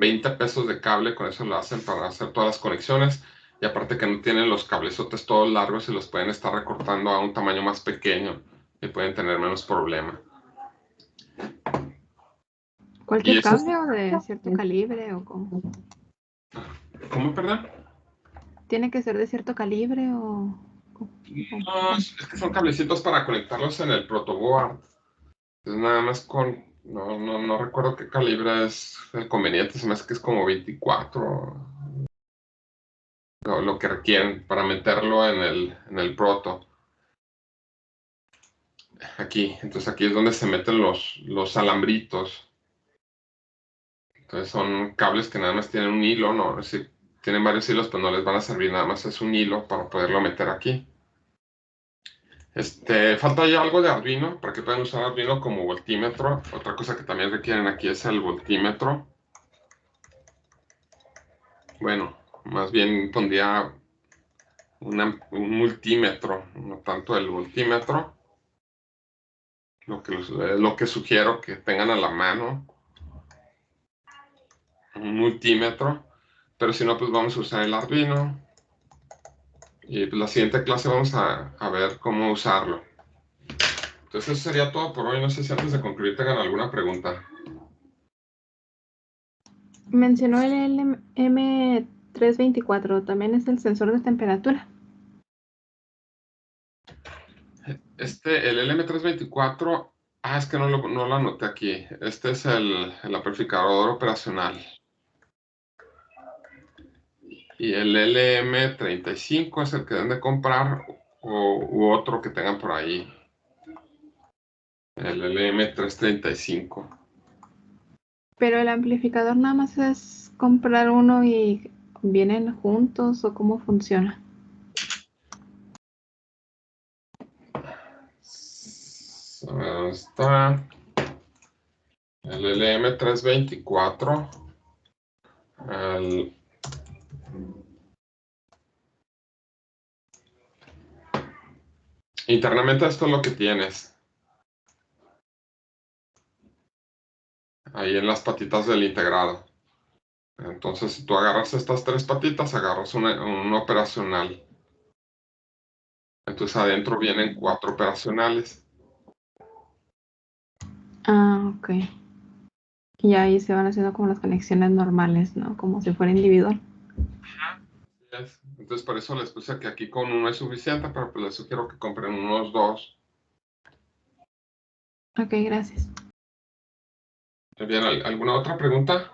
20 pesos de cable, con eso lo hacen para hacer todas las conexiones. Y aparte que no tienen los cablezotes todos largos y los pueden estar recortando a un tamaño más pequeño y pueden tener menos problema. ¿Cualquier cable o de cierto calibre o cómo? ¿Cómo, perdón? ¿Tiene que ser de cierto calibre o...? No, es que son cablecitos para conectarlos en el protoboard. Entonces nada más con... No recuerdo qué calibre es el conveniente, se me hace que es como 24. Lo que requieren para meterlo en el proto. Aquí, entonces aquí es donde se meten los alambritos. Entonces son cables que nada más tienen un hilo, no, si tienen varios hilos, pues no les van a servir, nada más es un hilo para poderlo meter aquí. Falta ya algo de Arduino, para que puedan usar Arduino como voltímetro. Otra cosa que también requieren aquí es el voltímetro. Bueno, más bien pondría un multímetro, no tanto el voltímetro. Lo que sugiero que tengan a la mano un multímetro, pero si no, pues vamos a usar el Arduino. Y pues, la siguiente clase vamos a ver cómo usarlo. Entonces eso sería todo por hoy. No sé si antes de concluir tengan alguna pregunta. Mencionó el LM324, también es el sensor de temperatura. El LM324, es que no lo anoté aquí. Este es el amplificador operacional. Y el LM35 es el que deben de comprar u otro que tengan por ahí. El LM335. Pero el amplificador nada más es comprar uno y vienen juntos, ¿o cómo funciona? A ver, ¿dónde está? El LM324. Internamente esto es lo que tienes. Ahí en las patitas del integrado. Entonces, si tú agarras estas 3 patitas, agarras un operacional. Entonces, adentro vienen 4 operacionales. Ah, ok. Y ahí se van haciendo como las conexiones normales, ¿no? Como si fuera individual. Entonces, por eso les puse que aquí con uno es suficiente, pero pues les sugiero que compren unos 2. Ok, gracias. Bien, ¿alguna otra pregunta?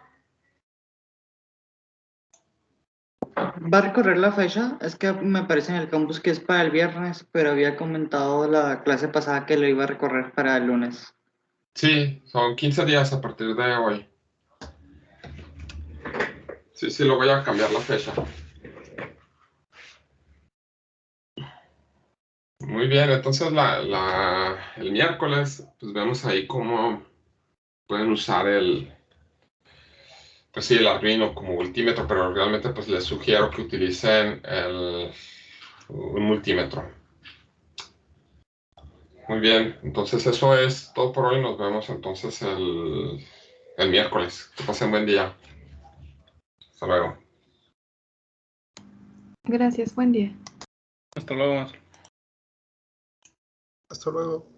¿Va a recorrer la fecha? Es que me parece en el campus que es para el viernes, pero había comentado la clase pasada que lo iba a recorrer para el lunes. Sí, son 15 días a partir de hoy. Sí, lo voy a cambiar la fecha. Muy bien, entonces el miércoles, pues vemos ahí cómo pueden usar pues sí, el Arduino como multímetro, pero realmente pues les sugiero que utilicen un multímetro. Muy bien, entonces eso es todo por hoy. Nos vemos entonces el miércoles. Que pasen buen día. Hasta luego. Gracias, buen día. Hasta luego, maestro. Hasta luego.